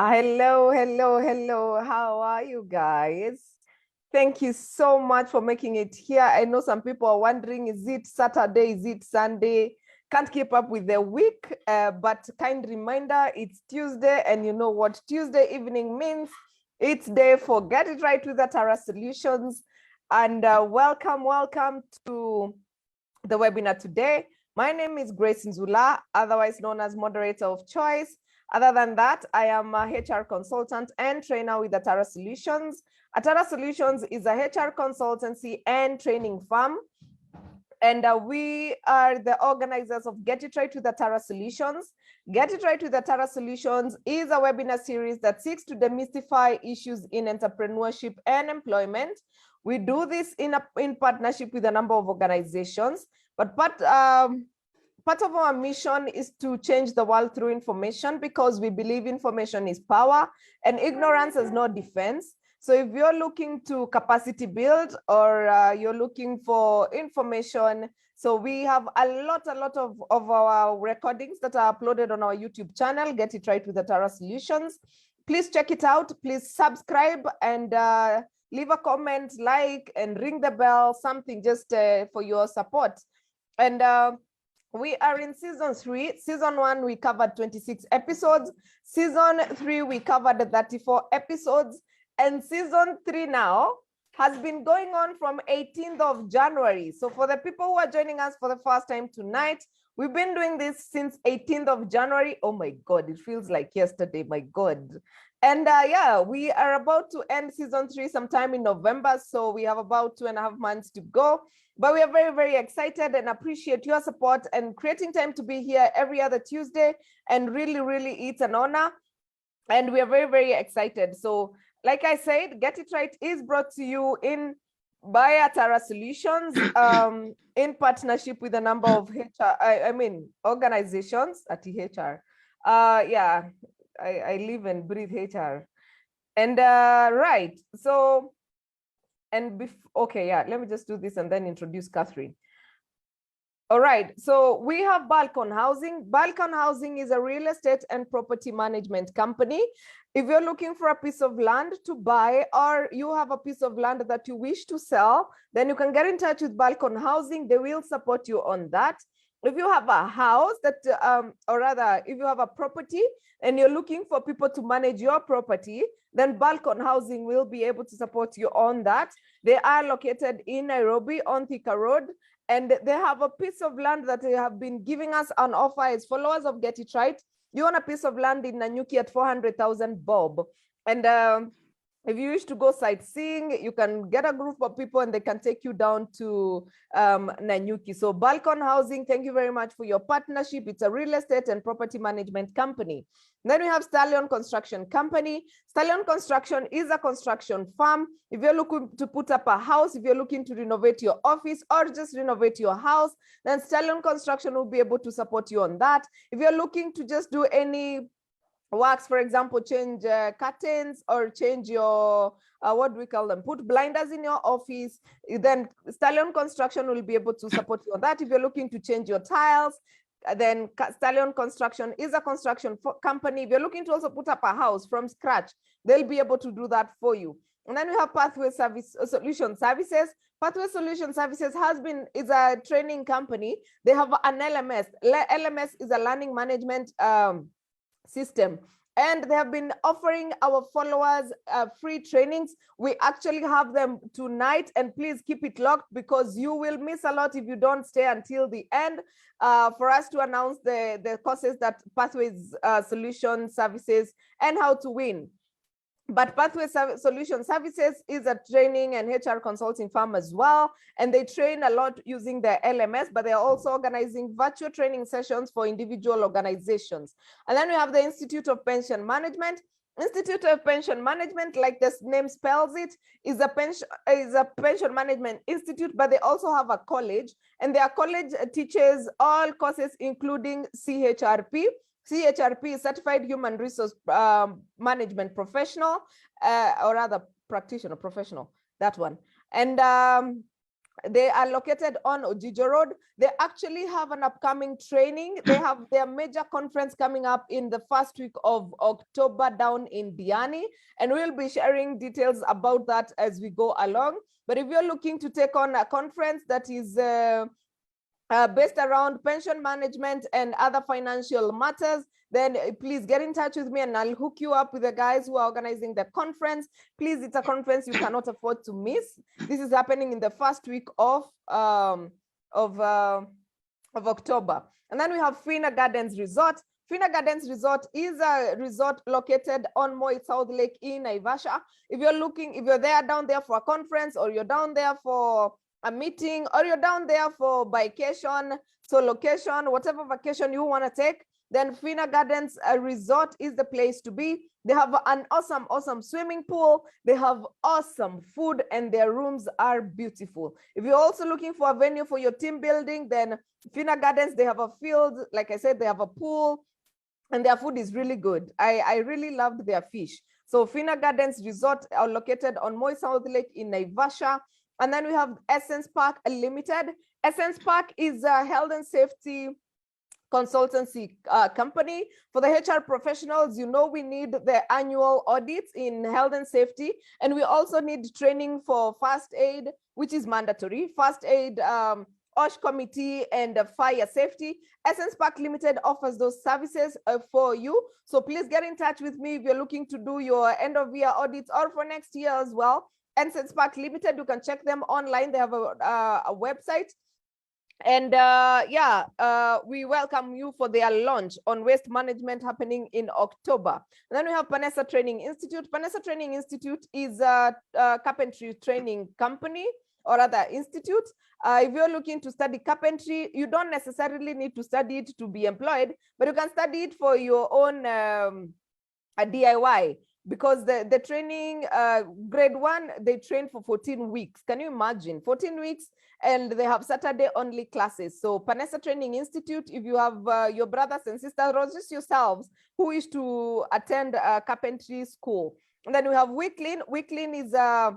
Hello, hello, hello. How are you guys? Thank you so much for making it here. I know some people are wondering, is it Saturday? Is it Sunday? Can't keep up with the week, but kind reminder, it's Tuesday. And you know what Tuesday evening means? It's day for Get It Right with Atara Solutions. And welcome to the webinar today. My name is Grace Nzula, otherwise known as moderator of choice. Other than that, I am a HR consultant and trainer with Atara Solutions. Atara Solutions is a HR consultancy and training firm. And we are the organizers of Get It Right with Atara Solutions. Get It Right with Atara Solutions is a webinar series that seeks to demystify issues in entrepreneurship and employment. We do this in partnership with a number of organizations, but part of our mission is to change the world through information, because we believe information is power and ignorance has no defense. So if you're looking to capacity build, or you're looking for information, so we have a lot of our recordings that are uploaded on our YouTube channel, Get It Right with Atara Solutions. Please check it out. Please subscribe and leave a comment, like, and ring the bell, something just for your support. And we are in season 3. Season 1, we covered 26 episodes. Season 3, we covered 34 episodes. And season 3 now has been going on from 18th of January. So for the people who are joining us for the first time tonight, we've been doing this since 18th of January. Oh my God, it feels like yesterday, my God. And yeah, we are about to end season 3 sometime in November. So we have about 2.5 months to go. But we are very, very excited and appreciate your support and creating time to be here every other Tuesday. And really, it's an honor. And we are very, very excited. So like I said, Get It Right is brought to you by Atara Solutions in partnership with a number of organizations at HR. Yeah, I live and breathe HR. And right, so, and okay, yeah, let me just do this and then introduce Catherine. All right, so we have Balcon Housing. Balcon Housing is a real estate and property management company. If you're looking for a piece of land to buy, or you have a piece of land that you wish to sell, then you can get in touch with Balcon Housing. They will support you on that. If you have a house that, or rather, if you have a property and you're looking for people to manage your property, then Balcon Housing will be able to support you on that. They are located in Nairobi on Thika Road. And they have a piece of land that they have been giving us an offer as followers of Get It Right. You own a piece of land in Nanyuki at 400,000 bob. And if you wish to go sightseeing, you can get a group of people and they can take you down to Nanyuki. So Balcon Housing, thank you very much for your partnership. It's a real estate and property management company. Then we have Stallion Construction Company. Stallion Construction is a construction firm. If you're looking to put up a house, if you're looking to renovate your office or just renovate your house, then Stallion Construction will be able to support you on that. If you're looking to just do any works, for example, change curtains or change your, what do we call them, put blinders in your office, then Stallion Construction will be able to support you on that. If you're looking to change your tiles, then Stallion Construction is a construction company. If you're looking to also put up a house from scratch, they'll be able to do that for you. And then we have Pathway Solution Services. Pathway Solution Services is a training company. They have an LMS. LMS is a learning management system, and they have been offering our followers free trainings. We actually have them tonight, and please keep it locked because you will miss a lot if you don't stay until the end for us to announce the courses that Pathways Solution Services and how to win. But Pathway Solution Services is a training and HR consulting firm as well. And they train a lot using the LMS, but they're also organizing virtual training sessions for individual organizations. And then we have the Institute of Pension Management. Institute of Pension Management, like the name spells it, is a pension management institute, but they also have a college, and their college teaches all courses, including CHRP. CHRP is Certified Human Resource Management Professional, or rather practitioner, professional, that one. And They are located on Ojijo Road. They actually have an upcoming training. They have their major conference coming up in the first week of October down in Diani, and we'll be sharing details about that as we go along. But if you're looking to take on a conference that is based around pension management and other financial matters, then please get in touch with me and I'll hook you up with the guys who are organizing the conference. Please, it's a conference you cannot afford to miss. This is happening in the first week of October. And then we have Fina Gardens Resort. Fina Gardens Resort is a resort located on Moi South Lake in Naivasha. If you're there down there for a conference, or you're down there for a meeting, or you're down there for vacation, so location, whatever vacation you want to take, then Fina Gardens Resort is the place to be. They have an awesome swimming pool. They have awesome food, and their rooms are beautiful. If you're also looking for a venue for your team building, then Fina Gardens, they have a field. Like I said, they have a pool, and their food is really good. I really loved their fish. So Fina Gardens Resort are located on Moi South Lake in Naivasha. And then we have Essence Park Limited. Essence Park is a health and safety consultancy company. For the HR professionals, you know, we need the annual audits in health and safety, and we also need training for first aid, which is mandatory, first aid, OSH committee, and fire safety. Essence Park Limited offers those services for you. So please get in touch with me if you're looking to do your end of year audits, or for next year as well. Essence Park Limited, you can check them online. They have a website. And we welcome you for their launch on waste management happening in October. And then we have Panessa Training Institute. Panessa Training Institute is a carpentry training company, or other institute. If you're looking to study carpentry, you don't necessarily need to study it to be employed, but you can study it for your own DIY. Because the training, grade 1, they train for 14 weeks. Can you imagine? 14 weeks, and they have Saturday only classes. So Panessa Training Institute, if you have your brothers and sisters, or just yourselves, who wish to attend a carpentry school. And then we have WeClean. WeClean is a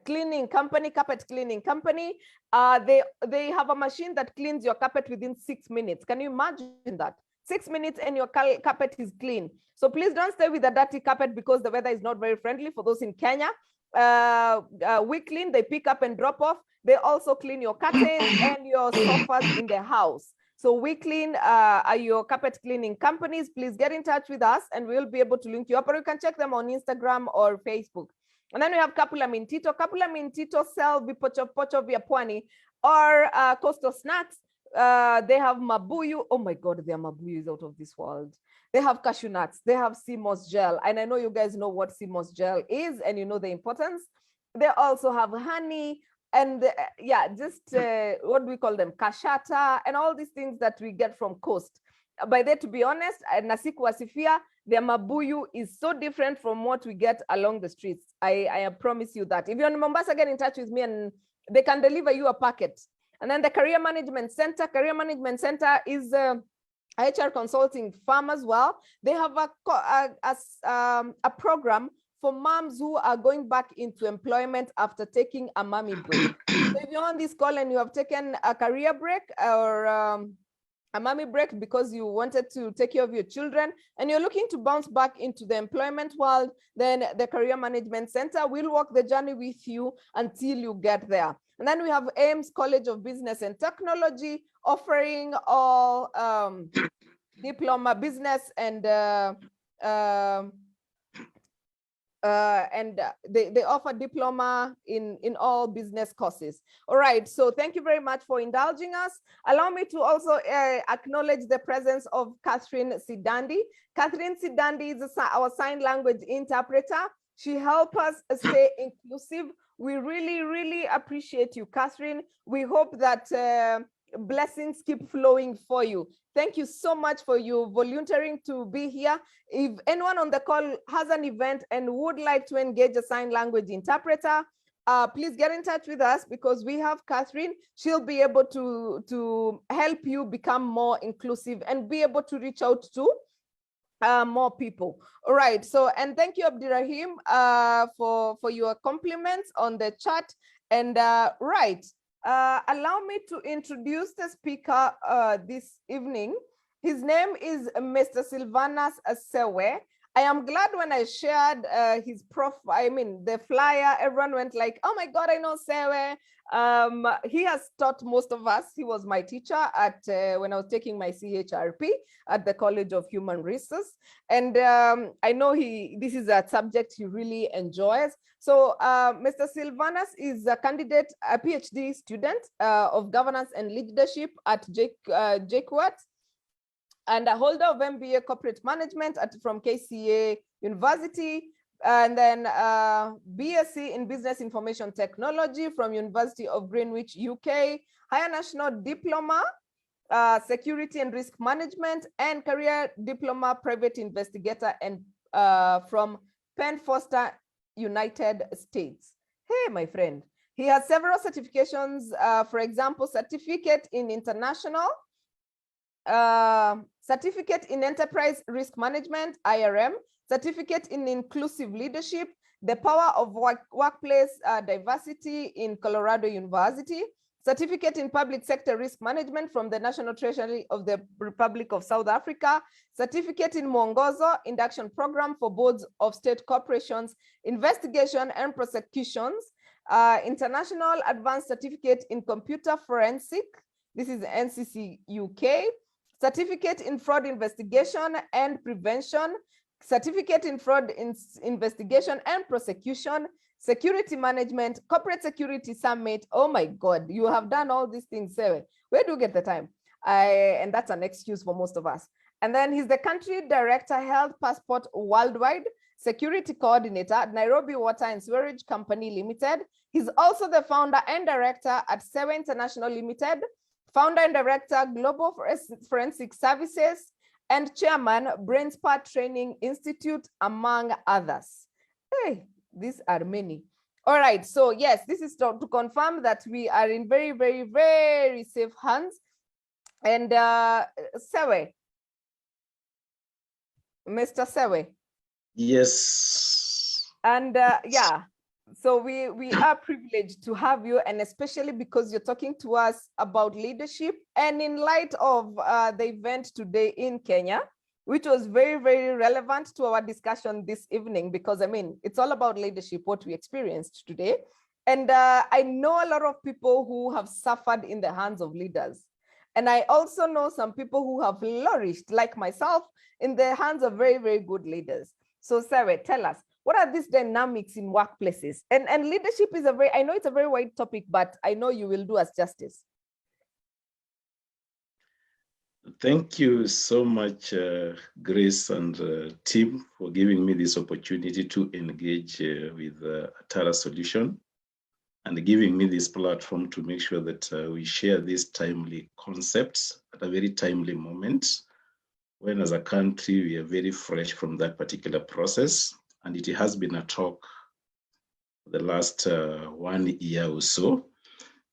cleaning company, carpet cleaning company. They have a machine that cleans your carpet within 6 minutes. Can you imagine that? 6 minutes and your carpet is clean. So please don't stay with a dirty carpet because the weather is not very friendly for those in Kenya. WeClean, they pick up and drop off. They also clean your curtains and your sofas in the house. So WeClean are your carpet cleaning companies. Please get in touch with us and we'll be able to link you up, or you can check them on Instagram or Facebook. And then we have Kapula Mintito. Kapula Mintito sell vipochopocho vya pwani, or coastal snacks. They have mabuyu. Oh my God, their mabuyu is out of this world. They have cashew nuts. They have sea moss gel. And I know you guys know what sea moss gel is, and you know the importance. They also have honey, and what do we call them? Kashata, and all these things that we get from coast. By that, to be honest, Nasiku Wasifia, their mabuyu is so different from what we get along the streets. I promise you that. If you're in Mombasa, get in touch with me and they can deliver you a packet. And then the Career Management Center. Career Management Center is a HR consulting firm as well. They have a program for moms who are going back into employment after taking a mommy break. So if you're on this call and you have taken a career break, or a mommy break because you wanted to take care of your children and you're looking to bounce back into the employment world, then the Career Management Center will walk the journey with you until you get there. And then we have Ames College of Business and Technology, offering all diploma business and they offer diploma in all business courses. All right, so thank you very much for indulging us. Allow me to also acknowledge the presence of Catherine Sidandi. Catherine Sidandi is our sign language interpreter. She helps us stay inclusive. We really, really appreciate you, Catherine. We hope that blessings keep flowing for you. Thank you so much for you volunteering to be here. If anyone on the call has an event and would like to engage a sign language interpreter, please get in touch with us, because we have Catherine. She'll be able to help you become more inclusive and be able to reach out to more people. All right, so, and thank you, Abdirahim, for your compliments on the chat. And right, Allow me to introduce the speaker this evening. His name is Mr. Silvanus Sewe. I am glad when I shared his profile, the flyer, everyone went like, oh my God, I know Sewe. He has taught most of us. He was my teacher at when I was taking my CHRP at the College of Human Resources. And I know this is a subject he really enjoys. So Mr. Silvanus is a candidate, a PhD student of governance and leadership at JKUAT, and a holder of MBA corporate management from KCA University, and then BSc in business information technology from University of Greenwich, UK, higher national diploma, security and risk management, and career diploma, private investigator, and from Penn Foster, United States. Hey, my friend. He has several certifications, for example, certificate in international, certificate in enterprise risk management, IRM, certificate in inclusive leadership, the power of workplace diversity in Colorado University, certificate in public sector risk management from the National Treasury of the Republic of South Africa, certificate in Mwongozo induction program for boards of state corporations, investigation and prosecutions, international advanced certificate in computer forensic, this is NCC UK, certificate in fraud investigation and prevention, certificate in fraud investigation and prosecution, security management, corporate security summit. Oh my God, you have done all these things, Sewe. Where do you get the time? And that's an excuse for most of us. And then he's the country director, Health Passport Worldwide, security coordinator at Nairobi Water and Sewerage Company Limited. He's also the founder and director at Sewe International Limited, founder and director, Global Forensic Services, and chairman, BrainSpot Training Institute, among others. Hey, these are many. All right, so yes, this is to confirm that we are in very, very, very safe hands. And Sewe, Mr. Sewe. Yes. And yeah, so we are privileged to have you, and especially because you're talking to us about leadership, and in light of the event today in Kenya, which was very, very relevant to our discussion this evening, because it's all about leadership, what we experienced today. And I know a lot of people who have suffered in the hands of leaders. And I also know some people who have flourished, like myself, in the hands of very, very good leaders. So Sewe, tell us, what are these dynamics in workplaces? And leadership is I know it's a very wide topic, but I know you will do us justice. Thank you so much, Grace and team, for giving me this opportunity to engage with Atara Solution and giving me this platform to make sure that we share these timely concepts at a very timely moment, when as a country, we are very fresh from that particular process. And it has been a talk for the last 1 year or so.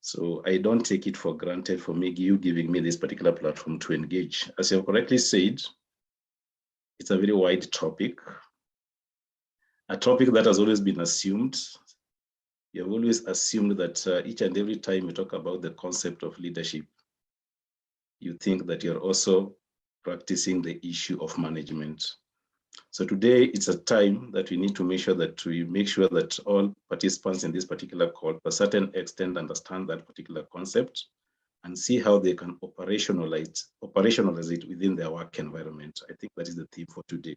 So I don't take it for granted for you giving me this particular platform to engage. As you have correctly said, it's a very wide topic, a topic that has always been assumed. You have always assumed that each and every time you talk about the concept of leadership, you think that you're also practicing the issue of management. So today it's a time that we need to make sure that all participants in this particular call, to a certain extent, understand that particular concept and see how they can operationalize it within their work environment. I think that is the theme for today,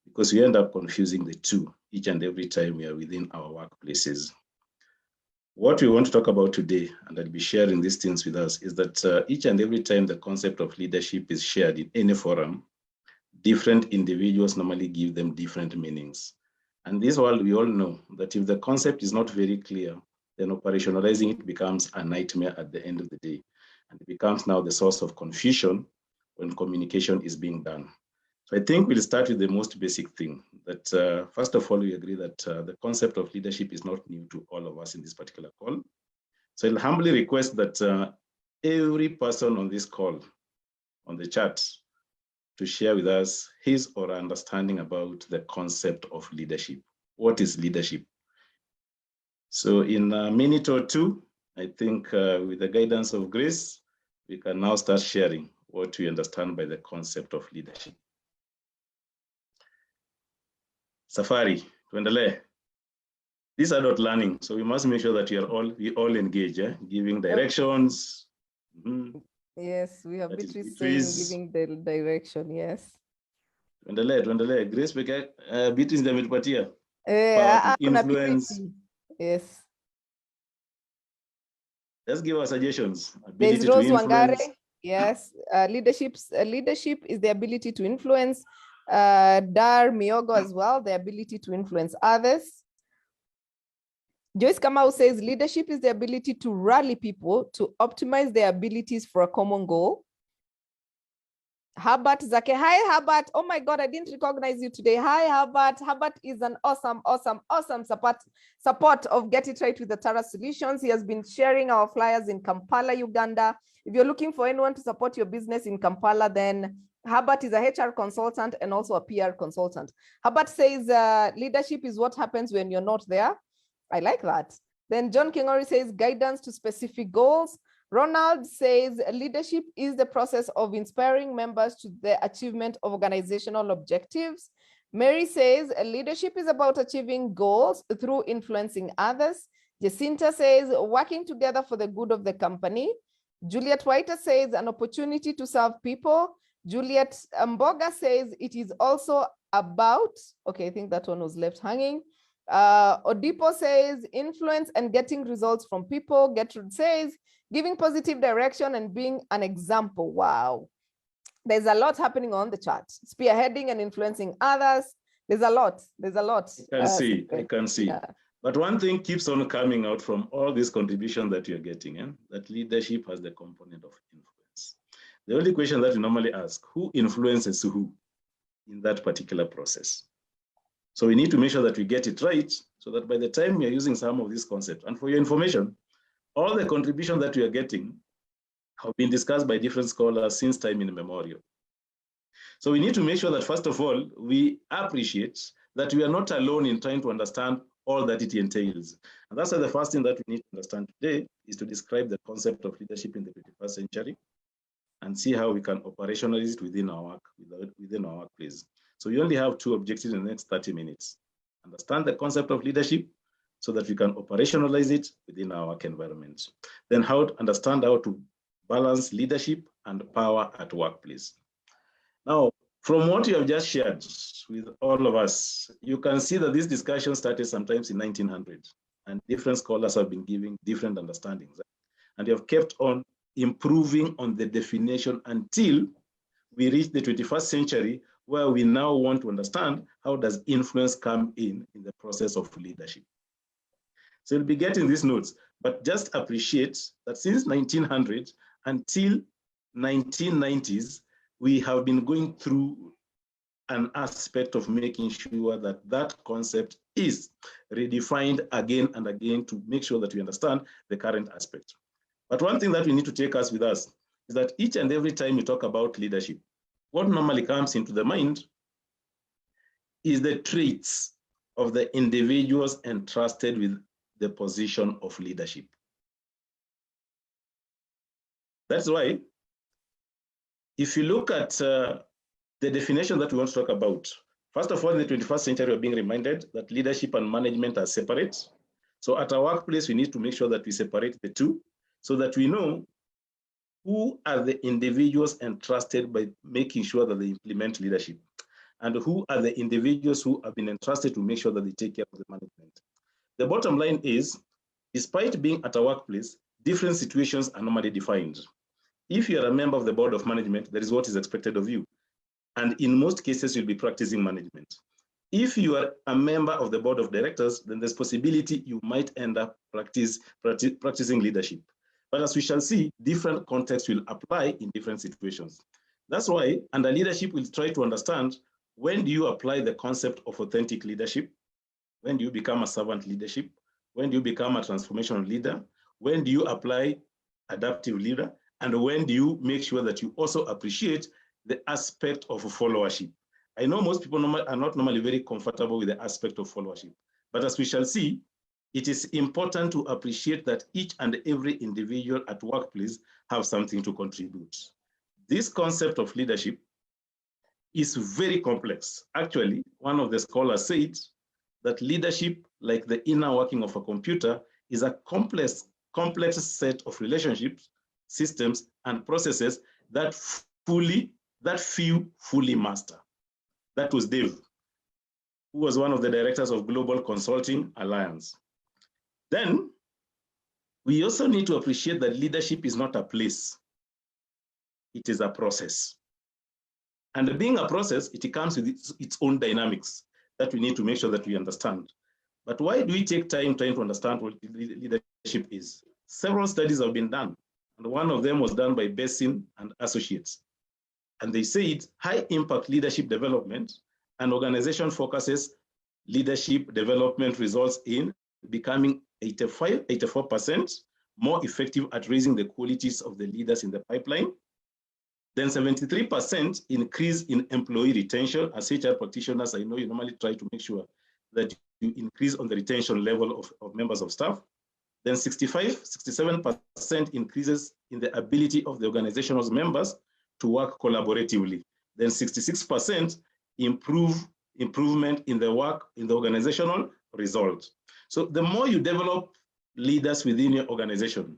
because we end up confusing the two each and every time we are within our workplaces. What we want to talk about today, and I'll be sharing these things with us, is that each and every time the concept of leadership is shared in any forum, different individuals normally give them different meanings. And this world, we all know that if the concept is not very clear, then operationalizing it becomes a nightmare at the end of the day. And it becomes now the source of confusion when communication is being done. So I think we'll start with the most basic thing, that first of all, we agree that the concept of leadership is not new to all of us in this particular call. So I'll humbly request that every person on this call, on the chat, to share with us his or her understanding about the concept of leadership. What is leadership? So in a minute or two, I think with the guidance of Grace, we can now start sharing what we understand by the concept of leadership. Safari, tuendelee. These are not learning, so we must make sure that we all engage, giving directions. Yes, we have Beatrice saying giving the direction, yes. Tuendelee. Grace, Beatrice ndio ametupatia. Influence. Yes. Let's give our suggestions. There's Rose Wangare. Yes. Leadership is the ability to influence. Dar Miogo as well, the ability to influence others. Joyce Kamau says leadership is the ability to rally people to optimize their abilities for a common goal. Herbert Zake. Hi, Herbert. Oh my God, I didn't recognize you today. Hi, Herbert. Herbert is an awesome support of Get It Right with the Tara Solutions. He has been sharing our flyers in Kampala, Uganda. If you're looking for anyone to support your business in Kampala, then Herbert is a HR consultant and also a PR consultant. Herbert says leadership is what happens when you're not there. I like that. Then John Kingori says guidance to specific goals. Ronald says leadership is the process of inspiring members to the achievement of organizational objectives. Mary says leadership is about achieving goals through influencing others. Jacinta says working together for the good of the company. Juliet Whiter says an opportunity to serve people. Juliet Mboga says it is also about, okay, I think that one was left hanging. Odipo says influence and getting results from people. Gertrude says giving positive direction and being an example. Wow. There's a lot happening on the chart. Spearheading and influencing others. There's a lot. I can see. Yeah. But one thing keeps on coming out from all these contributions that you're getting, that leadership has the component of influence. The only question that we normally ask, who influences who in that particular process? So we need to make sure that we get it right so that by the time we are using some of these concepts, and for your information, all the contributions that we are getting have been discussed by different scholars since time immemorial. So we need to make sure that, first of all, we appreciate that we are not alone in trying to understand all that it entails. And that's why the first thing that we need to understand today is to describe the concept of leadership in the 21st century and see how we can operationalize it within our workplace. So we only have two objectives in the next 30 minutes. Understand the concept of leadership so that we can operationalize it within our work environment. Then understand how to balance leadership and power at workplace. Now, from what you have just shared with all of us, you can see that this discussion started sometimes in 1900, and different scholars have been giving different understandings. And you have kept on improving on the definition until we reach the 21st century, where we now want to understand how does influence come in the process of leadership. So you'll be getting these notes, but just appreciate that since 1900 until 1990s, we have been going through an aspect of making sure that that concept is redefined again and again to make sure that we understand the current aspect. But one thing that we need to take us with us is that each and every time we talk about leadership, what normally comes into the mind is the traits of the individuals entrusted with the position of leadership. That's why, if you look at the definition that we want to talk about, first of all, in the 21st century, we're being reminded that leadership and management are separate. So at our workplace, we need to make sure that we separate the two so that we know who are the individuals entrusted by making sure that they implement leadership, and who are the individuals who have been entrusted to make sure that they take care of the management. The bottom line is, despite being at a workplace, different situations are normally defined. If you are a member of the board of management, that is what is expected of you. And in most cases, you'll be practicing management. If you are a member of the board of directors, then there's possibility you might end up practicing leadership. But as we shall see, different contexts will apply in different situations. That's why under leadership, we'll try to understand, when do you apply the concept of authentic leadership? When do you become a servant leadership? When do you become a transformational leader? When do you apply adaptive leader? And when do you make sure that you also appreciate the aspect of followership? I know most people are not normally very comfortable with the aspect of followership, but as we shall see, it is important to appreciate that each and every individual at workplace have something to contribute. This concept of leadership is very complex. Actually, one of the scholars said that leadership, like the inner working of a computer, is a complex set of relationships, systems, and processes that few fully master. That was Dave, who was one of the directors of Global Consulting Alliance. Then, we also need to appreciate that leadership is not a place. It is a process. And being a process, it comes with its own dynamics that we need to make sure that we understand. But why do we take time trying to understand what leadership is? Several studies have been done, and one of them was done by Bessin and Associates. And they said high impact leadership development and organization focuses leadership development results in becoming 84% more effective at raising the qualities of the leaders in the pipeline. Then 73% increase in employee retention. As HR practitioners, I know you normally try to make sure that you increase on the retention level of members of staff. Then 67% increases in the ability of the organization's members to work collaboratively. Then 66% improvement in the organizational result. So the more you develop leaders within your organization,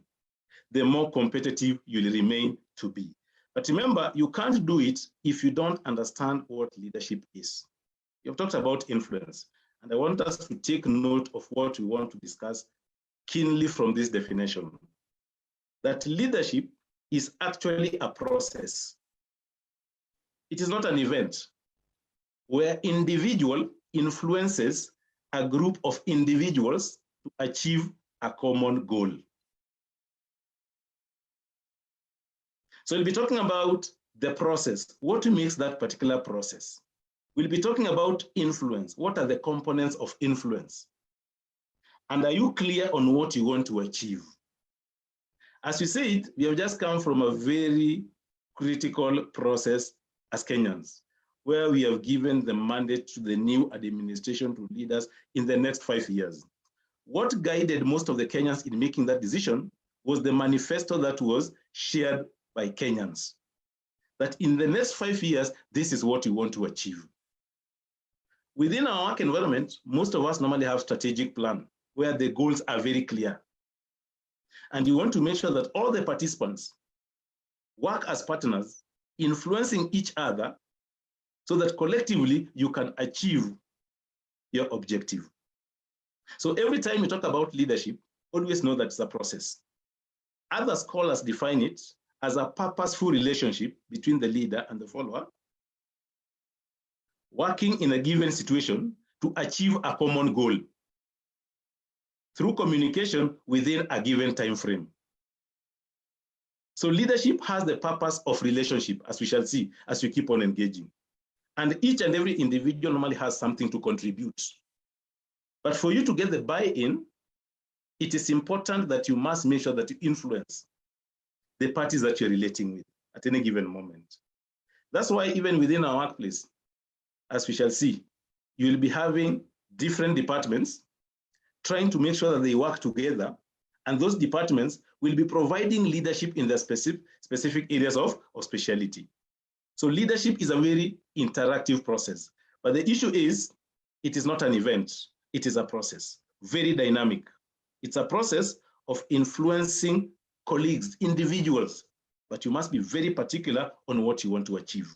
the more competitive you'll remain to be. But remember, you can't do it if you don't understand what leadership is. You've talked about influence, and I want us to take note of what we want to discuss keenly from this definition. That leadership is actually a process. It is not an event where individual influences a group of individuals to achieve a common goal. So we'll be talking about the process, what makes that particular process. We'll be talking about influence. What are the components of influence? And are you clear on what you want to achieve? As we said, we have just come from a very critical process as Kenyans, where we have given the mandate to the new administration to lead us in the next 5 years. What guided most of the Kenyans in making that decision was the manifesto that was shared by Kenyans, that in the next 5 years, this is what we want to achieve. Within our work environment, most of us normally have strategic plan where the goals are very clear. And you want to make sure that all the participants work as partners, influencing each other so that collectively you can achieve your objective. So every time you talk about leadership, always know that it's a process. Other scholars define it as a purposeful relationship between the leader and the follower, working in a given situation to achieve a common goal through communication within a given time frame. So leadership has the purpose of relationship, as we shall see, as we keep on engaging. And each and every individual normally has something to contribute. But for you to get the buy-in, it is important that you must make sure that you influence the parties that you're relating with at any given moment. That's why even within our workplace, as we shall see, you will be having different departments trying to make sure that they work together, and those departments will be providing leadership in their specific areas of specialty. So leadership is a very interactive process, but the issue is, it is not an event, it is a process, very dynamic. It's a process of influencing colleagues, individuals, but you must be very particular on what you want to achieve.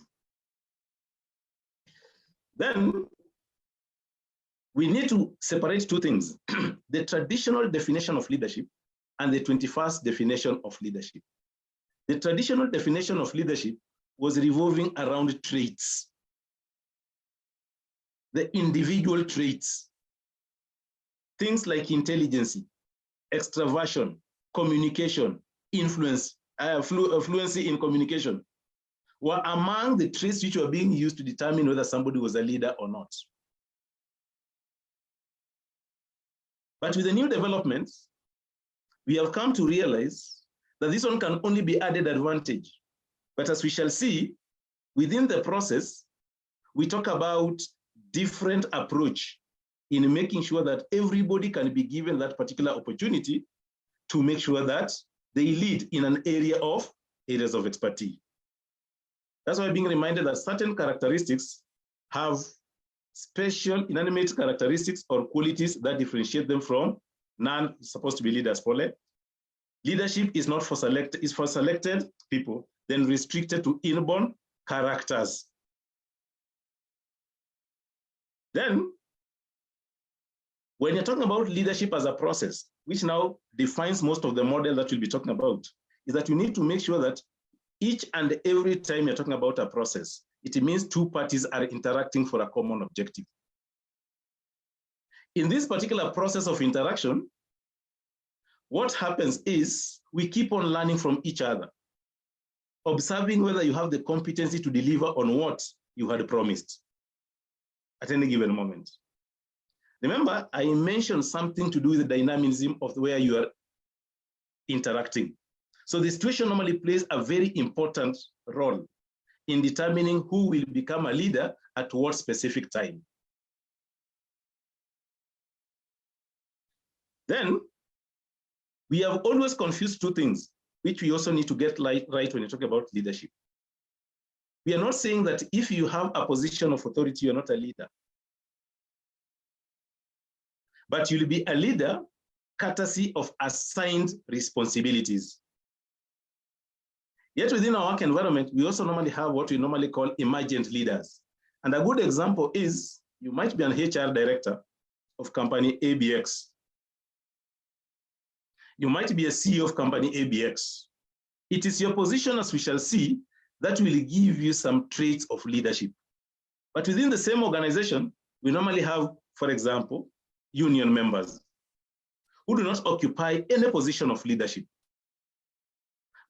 Then we need to separate two things, the traditional definition of leadership and the 21st definition of leadership. The traditional definition of leadership was revolving around traits, the individual traits, things like intelligence, extraversion, communication, influence, fluency in communication were among the traits which were being used to determine whether somebody was a leader or not. But with the new developments, we have come to realize that this one can only be added advantage. But as we shall see, within the process, we talk about different approach in making sure that everybody can be given that particular opportunity to make sure that they lead in an areas of expertise. That's why being reminded that certain characteristics have special inanimate characteristics or qualities that differentiate them from none supposed to be leaders. Leadership is not for selected people, then restricted to inborn characters. Then, when you're talking about leadership as a process, which now defines most of the model that we'll be talking about, is that you need to make sure that each and every time you're talking about a process, it means two parties are interacting for a common objective. In this particular process of interaction, what happens is we keep on learning from each other, observing whether you have the competency to deliver on what you had promised at any given moment. Remember, I mentioned something to do with the dynamism of where you are interacting. So the situation normally plays a very important role in determining who will become a leader at what specific time. Then, we have always confused two things, which we also need to get right when you talk about leadership. We are not saying that if you have a position of authority, you're not a leader. But you'll be a leader courtesy of assigned responsibilities. Yet within our work environment, we also normally have what we normally call emergent leaders. And a good example is, you might be an HR director of company ABX. You might be a CEO of company ABX. It is your position, as we shall see, that will give you some traits of leadership. But within the same organization, we normally have, for example, union members who do not occupy any position of leadership.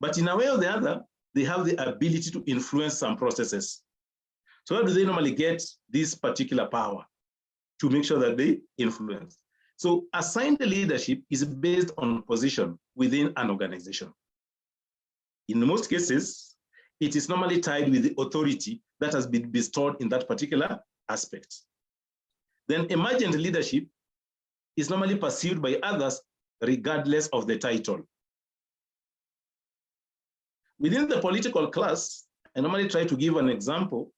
But in a way or the other, they have the ability to influence some processes. So how do they normally get this particular power to make sure that they influence? So assigned leadership is based on position within an organization. In most cases, it is normally tied with the authority that has been bestowed in that particular aspect. Then emergent leadership is normally pursued by others regardless of the title. Within the political class, I normally try to give an example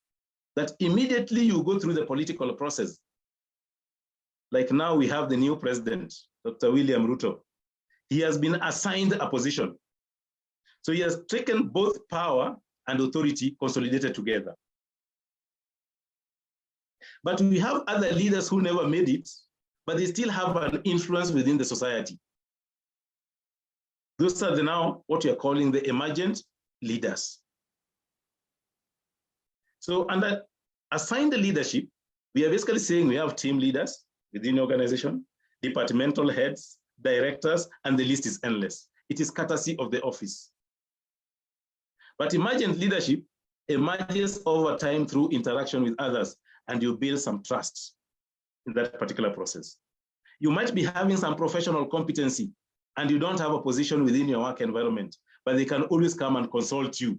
that immediately you go through the political process. Like now we have the new president, Dr. William Ruto. He has been assigned a position. So he has taken both power and authority consolidated together. But we have other leaders who never made it, but they still have an influence within the society. Those are now what we are calling the emergent leaders. So under assigned leadership, we are basically saying we have team leaders within the organization, departmental heads, directors, and the list is endless. It is courtesy of the office. But emergent leadership emerges over time through interaction with others, and you build some trust in that particular process. You might be having some professional competency, and you don't have a position within your work environment, but they can always come and consult you.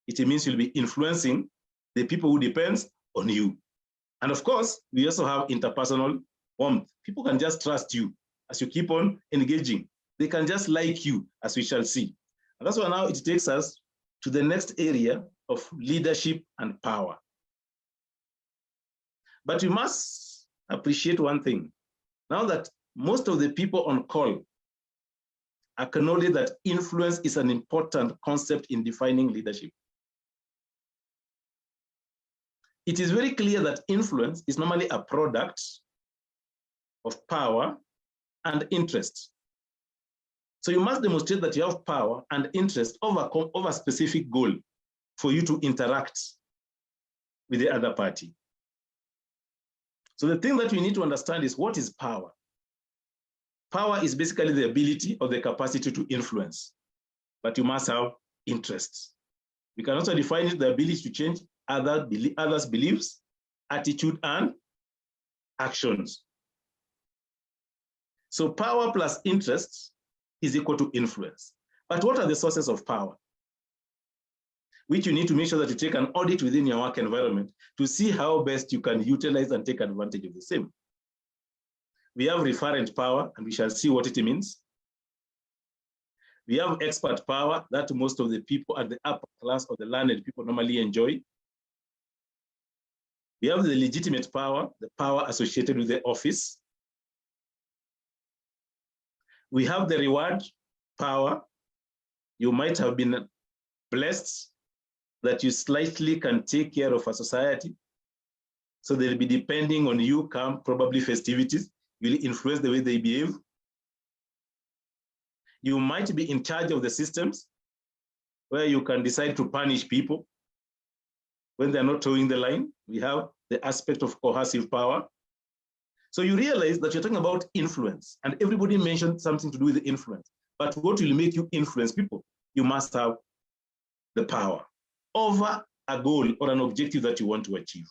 It means you'll be influencing the people who depend on you. And of course, we also have interpersonal warmth. People can just trust you as you keep on engaging. They can just like you, as we shall see. And that's why now it takes us to the next area of leadership and power. But we must appreciate one thing. Now that most of the people on call acknowledge that influence is an important concept in defining leadership, it is very clear that influence is normally a product of power and interest. So you must demonstrate that you have power and interest over a specific goal for you to interact with the other party. So the thing that we need to understand is, what is power? Power is basically the ability or the capacity to influence, but you must have interests. We can also define it the ability to change others' beliefs, attitude, and actions. So power plus interests is equal to influence. But what are the sources of power? Which you need to make sure that you take an audit within your work environment to see how best you can utilize and take advantage of the same. We have referent power, and we shall see what it means. We have expert power that most of the people at the upper class or the learned people normally enjoy. We have the legitimate power, the power associated with the office. We have the reward power. You might have been blessed that you slightly can take care of a society. So they'll be depending on you, come probably festivities, will influence the way they behave. You might be in charge of the systems where you can decide to punish people when they're not towing the line. We have the aspect of coercive power. So you realize that you're talking about influence, and everybody mentioned something to do with the influence. But what will make you influence people? You must have the power over a goal or an objective that you want to achieve.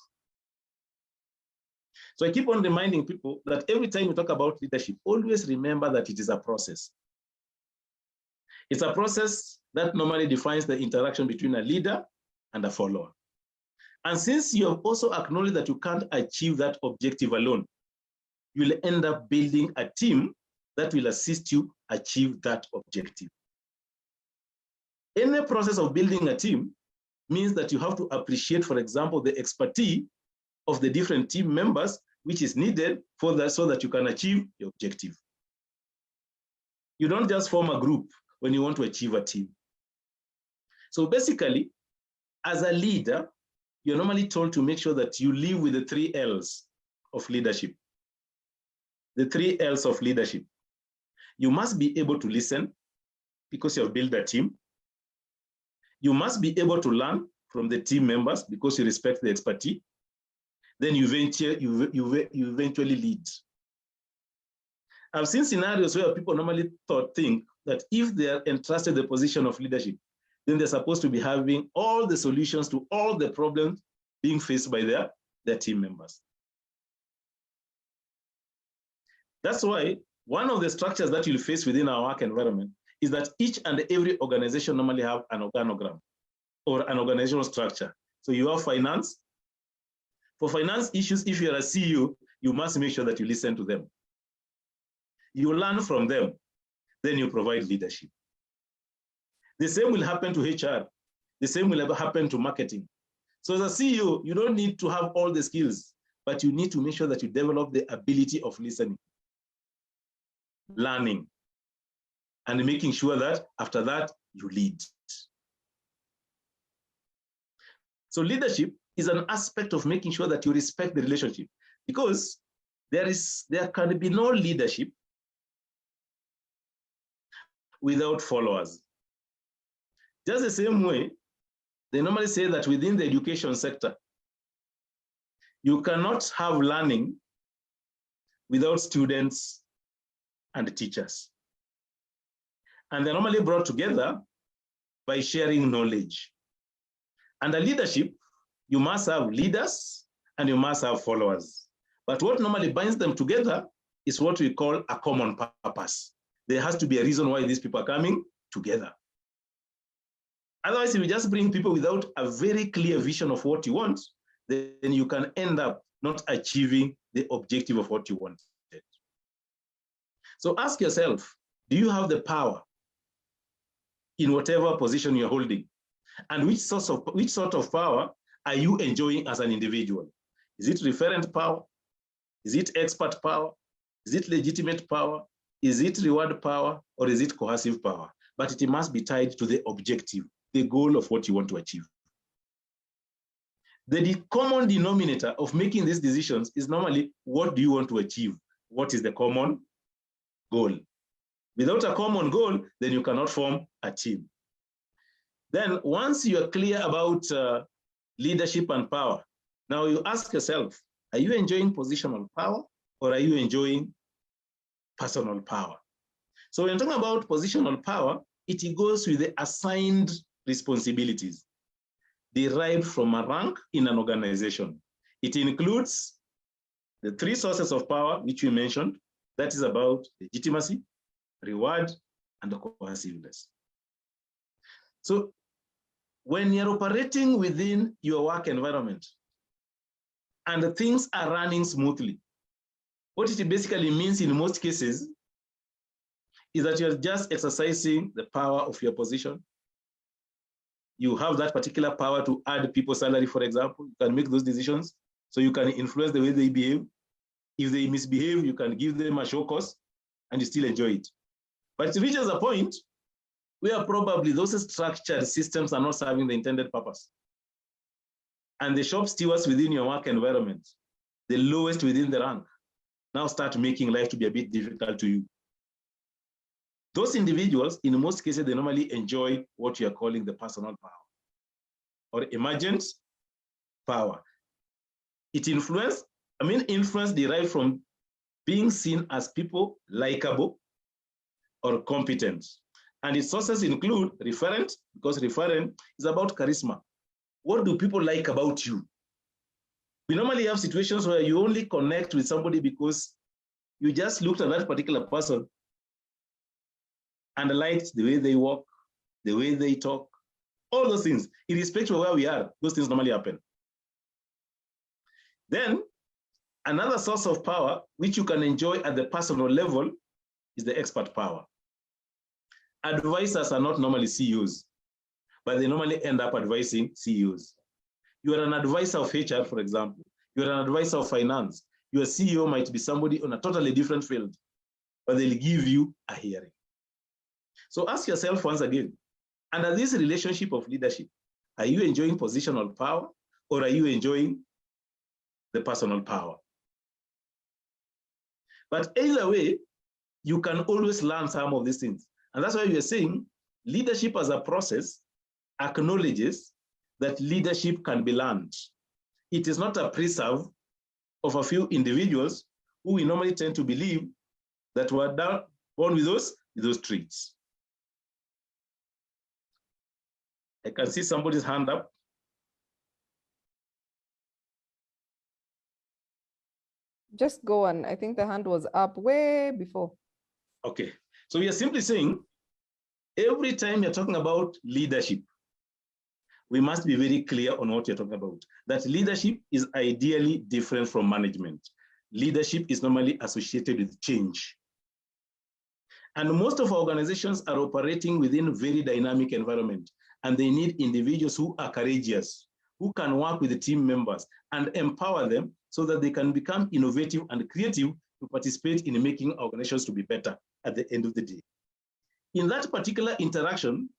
So I keep on reminding people that every time you talk about leadership, always remember that it is a process. It's a process that normally defines the interaction between a leader and a follower. And since you have also acknowledged that you can't achieve that objective alone, you'll end up building a team that will assist you achieve that objective. Any process of building a team means that you have to appreciate, for example, the expertise of the different team members, which is needed for that, so that you can achieve the objective. You don't just form a group when you want to achieve a team. So basically, as a leader, you're normally told to make sure that you live with the 3 L's of leadership. The 3 L's of leadership. You must be able to listen because you have built a team. You must be able to learn from the team members because you respect the expertise. Then you eventually lead. I've seen scenarios where people normally think that if they are entrusted the position of leadership, then they're supposed to be having all the solutions to all the problems being faced by their team members. That's why one of the structures that you'll face within our work environment is that each and every organization normally have an organogram or an organizational structure. So you have finance. For finance issues, if you're a CEO, you must make sure that you listen to them. You learn from them, then you provide leadership. The same will happen to HR. The same will happen to marketing. So as a CEO, you don't need to have all the skills, but you need to make sure that you develop the ability of listening, learning, and making sure that after that, you lead. So leadership is an aspect of making sure that you respect the relationship, because there can be no leadership without followers. Just the same way, they normally say that within the education sector, you cannot have learning without students and teachers. And they're normally brought together by sharing knowledge. And the leadership, you must have leaders and you must have followers. But what normally binds them together is what we call a common purpose. There has to be a reason why these people are coming together. Otherwise, if you just bring people without a very clear vision of what you want, then you can end up not achieving the objective of what you wanted. So ask yourself, do you have the power in whatever position you're holding? And which sort of power are you enjoying as an individual? Is it referent power? Is it expert power? Is it legitimate power? Is it reward power? Or is it coercive power? But it must be tied to the objective, the goal of what you want to achieve. The common denominator of making these decisions is normally, what do you want to achieve? What is the common goal? Without a common goal, then you cannot form a team. Then once you are clear about leadership and power, now you ask yourself, are you enjoying positional power or are you enjoying personal power? So when talking about positional power, it goes with the assigned responsibilities derived from a rank in an organization. It includes the 3 sources of power, which we mentioned. That is about legitimacy, reward, and coerciveness. So when you're operating within your work environment and things are running smoothly, What it basically means in most cases is that you're just exercising the power of your position. You have that particular power to add people's salary, for example. You can make those decisions, so you can influence the way they behave. If they misbehave, you can give them a show cause, and you still enjoy it. But it reaches a point where probably those structured systems are not serving the intended purpose. And the shop stewards within your work environment, the lowest within the rank, now start making life to be a bit difficult to you. Those individuals, in most cases, they normally enjoy what you are calling the personal power or emergent power. Influence derived from being seen as people likable or competent. And its sources include referent, because referent is about charisma. What do people like about you? We normally have situations where you only connect with somebody because you just looked at that particular person and liked the way they walk, the way they talk, all those things. Irrespective of where we are, those things normally happen. Then, another source of power, which you can enjoy at the personal level, is the expert power. Advisors are not normally CEOs, but they normally end up advising CEOs. You are an advisor of HR, for example. You are an advisor of finance. Your CEO might be somebody on a totally different field, but they'll give you a hearing. So ask yourself once again, under this relationship of leadership, are you enjoying positional power or are you enjoying the personal power? But either way, you can always learn some of these things. And that's why we are saying leadership as a process acknowledges that leadership can be learned. It is not a preserve of a few individuals who we normally tend to believe that were born with those traits. I can see somebody's hand up. Just go on. I think the hand was up way before. Okay, so we are simply saying every time you're talking about leadership, we must be very clear on what you're talking about. That leadership is ideally different from management. Leadership is normally associated with change. And most of our organizations are operating within a very dynamic environment, and they need individuals who are courageous, who can work with the team members and empower them so that they can become innovative and creative to participate in making organizations to be better at the end of the day. In that particular interaction,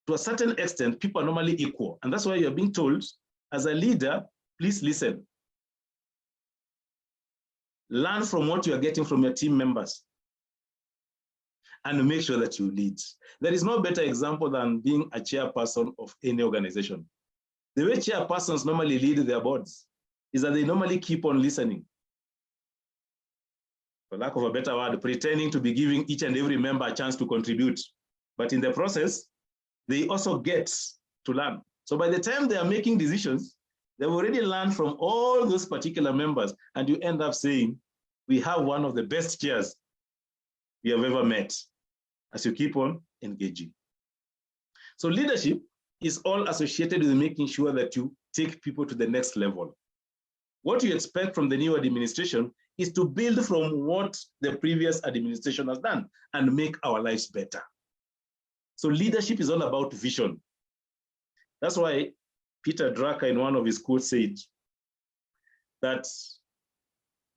to a certain extent, people are normally equal. And that's why you're being told, as a leader, please listen. Learn from what you are getting from your team members and make sure that you lead. There is no better example than being a chairperson of any organization. The way chairpersons normally lead their boards is that they normally keep on listening. For lack of a better word, pretending to be giving each and every member a chance to contribute. But in the process, they also get to learn. So by the time they are making decisions, they've already learned from all those particular members, and you end up saying, we have one of the best chairs we have ever met, as you keep on engaging. So leadership is all associated with making sure that you take people to the next level. What you expect from the new administration is to build from what the previous administration has done and make our lives better. So leadership is all about vision. That's why Peter Drucker, in one of his quotes, said that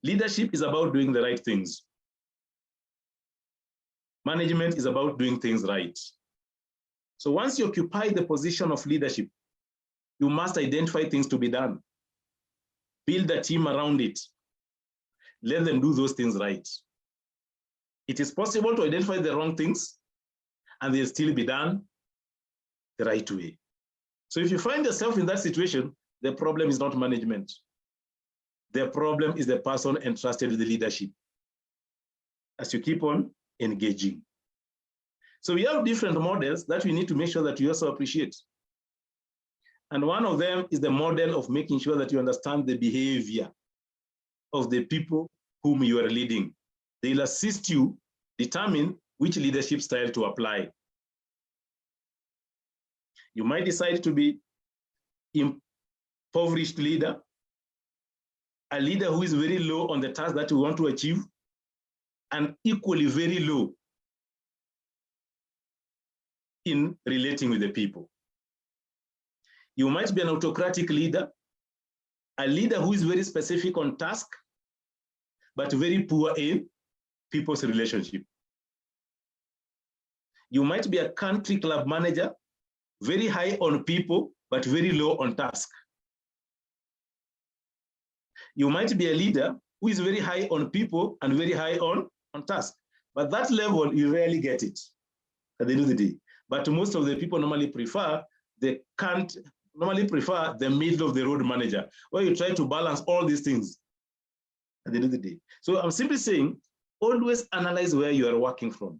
leadership is about doing the right things. Management is about doing things right. So once you occupy the position of leadership, you must identify things to be done. Build a team around it. Let them do those things right. It is possible to identify the wrong things and they'll still be done the right way. So if you find yourself in that situation, the problem is not management. The problem is the person entrusted with the leadership as you keep on engaging. So we have different models that we need to make sure that you also appreciate. And one of them is the model of making sure that you understand the behavior of the people whom you are leading. They'll assist you determine which leadership style to apply. You might decide to be impoverished leader, a leader who is very low on the task that we want to achieve, and equally very low in relating with the people. You might be an autocratic leader, a leader who is very specific on task, but very poor in people's relationship. You might be a country club manager, very high on people, but very low on task. You might be a leader who is very high on people and very high on task. But that level, you rarely get it at the end of the day. But most of the people normally prefer the middle of the road manager, where you try to balance all these things at the end of the day. So I'm simply saying, always analyze where you are working from.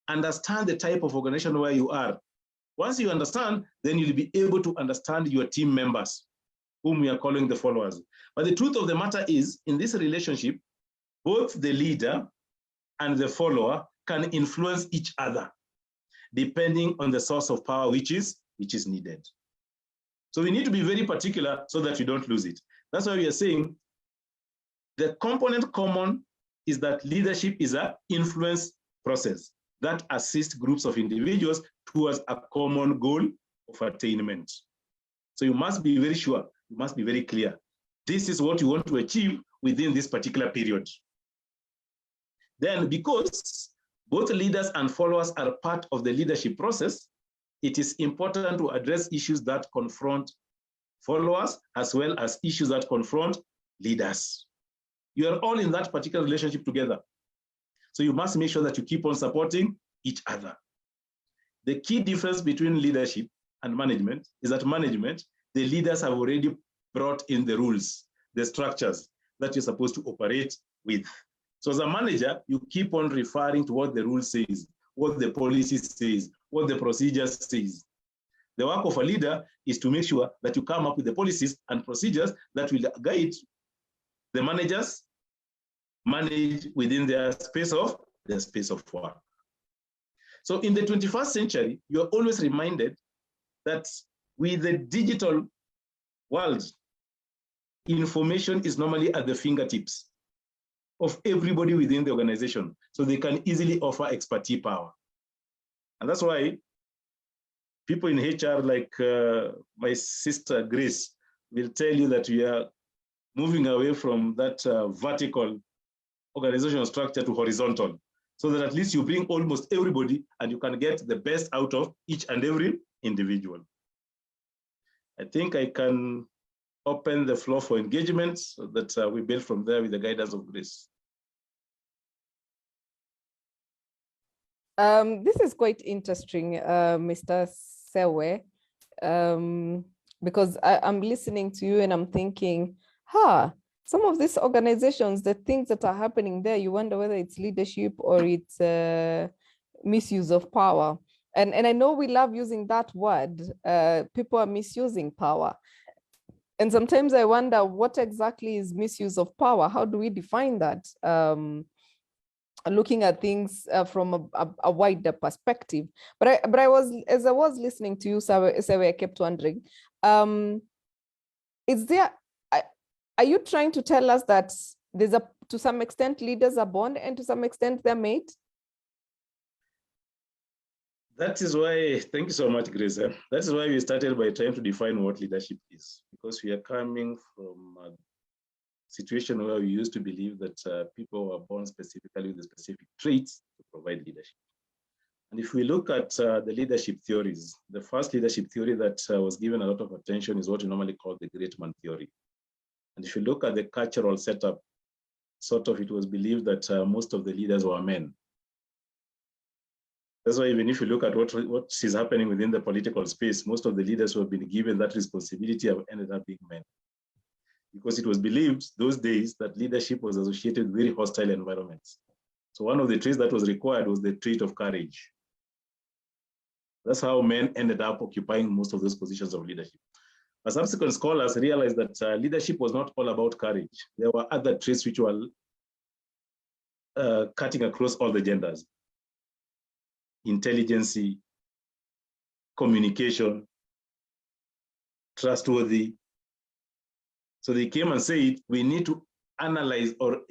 Understand the type of organization where you are. Once you understand, then you'll be able to understand your team members, whom we are calling the followers. But the truth of the matter is, in this relationship, both the leader and the follower can influence each other, depending on the source of power which is needed. So we need to be very particular so that we don't lose it. That's why we are saying the component common is that leadership is an influence process that assists groups of individuals towards a common goal of attainment. So you must be very sure, you must be very clear. This is what you want to achieve within this particular period. Then, because both leaders and followers are part of the leadership process, it is important to address issues that confront followers as well as issues that confront leaders. You are all in that particular relationship together. So you must make sure that you keep on supporting each other. The key difference between leadership and management is that management, the leaders have already brought in the rules, the structures that you're supposed to operate with. So as a manager, you keep on referring to what the rule says, what the policy says, what the procedure says. The work of a leader is to make sure that you come up with the policies and procedures that will guide the managers manage within their space of work. So in the 21st century, you're always reminded that with the digital world, information is normally at the fingertips of everybody within the organization, so they can easily offer expertise power. And that's why people in HR, like my sister Grace, will tell you that we are moving away from that vertical organizational structure to horizontal, so that at least you bring almost everybody and you can get the best out of each and every individual. I think I can open the floor for engagement so that we build from there with the guidance of Grace. This is quite interesting, Mr. Sewe, because I'm listening to you and I'm thinking, some of these organizations, the things that are happening there, you wonder whether it's leadership or it's misuse of power. And I know we love using that word. People are misusing power. And sometimes I wonder what exactly is misuse of power? How do we define that? Looking at things from a wider perspective. But as I was listening to you, Sewe, I kept wondering, are you trying to tell us that to some extent, leaders are born and to some extent they're made? That is why, thank you so much, Grace. That is why we started by trying to define what leadership is, because we are coming from a situation where we used to believe that people were born specifically with the specific traits to provide leadership. And if we look at the leadership theories, the first leadership theory that was given a lot of attention is what we normally call the great man theory. And if you look at the cultural setup, it was believed that most of the leaders were men. That's why even if you look at what is happening within the political space, most of the leaders who have been given that responsibility have ended up being men. Because it was believed those days that leadership was associated with very hostile environments. So one of the traits that was required was the trait of courage. That's how men ended up occupying most of those positions of leadership. But subsequent scholars realized that leadership was not all about courage. There were other traits which were cutting across all the genders. Intelligence, communication, trustworthy. So they came and said, we need to analyze or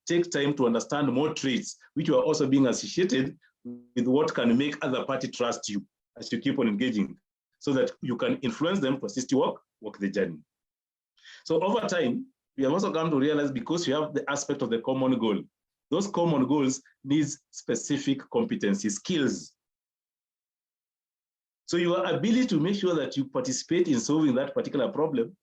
take time to understand more traits which are also being associated with what can make other party trust you as you keep on engaging, so that you can influence them to assist you walk the journey. So over time, we have also come to realize, because you have the aspect of the common goal, those common goals need specific competency, skills. So your ability to make sure that you participate in solving that particular problem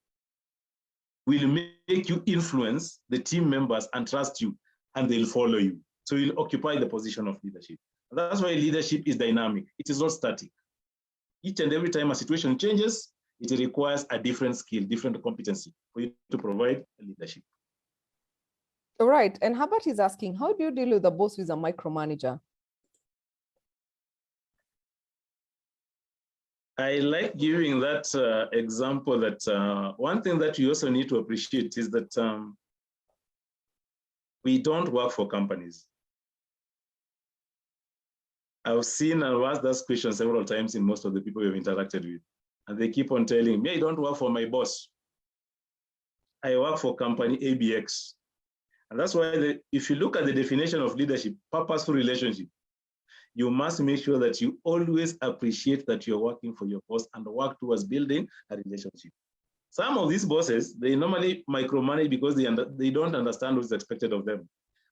will make you influence the team members and trust you, and they'll follow you. So you'll occupy the position of leadership. And that's why leadership is dynamic. It is not static. Each and every time a situation changes, it requires a different skill, different competency for you to provide leadership. All right. And Herbert is asking, how do you deal with a boss who is a micromanager? I like giving that example that one thing that you also need to appreciate is that we don't work for companies. I've seen and asked this question several times in most of the people we've interacted with, and they keep on telling me, I don't work for my boss. I work for company ABX. And that's why if you look at the definition of leadership, purposeful relationship, you must make sure that you always appreciate that you're working for your boss and work towards building a relationship. Some of these bosses, they normally micromanage because they don't understand what's expected of them.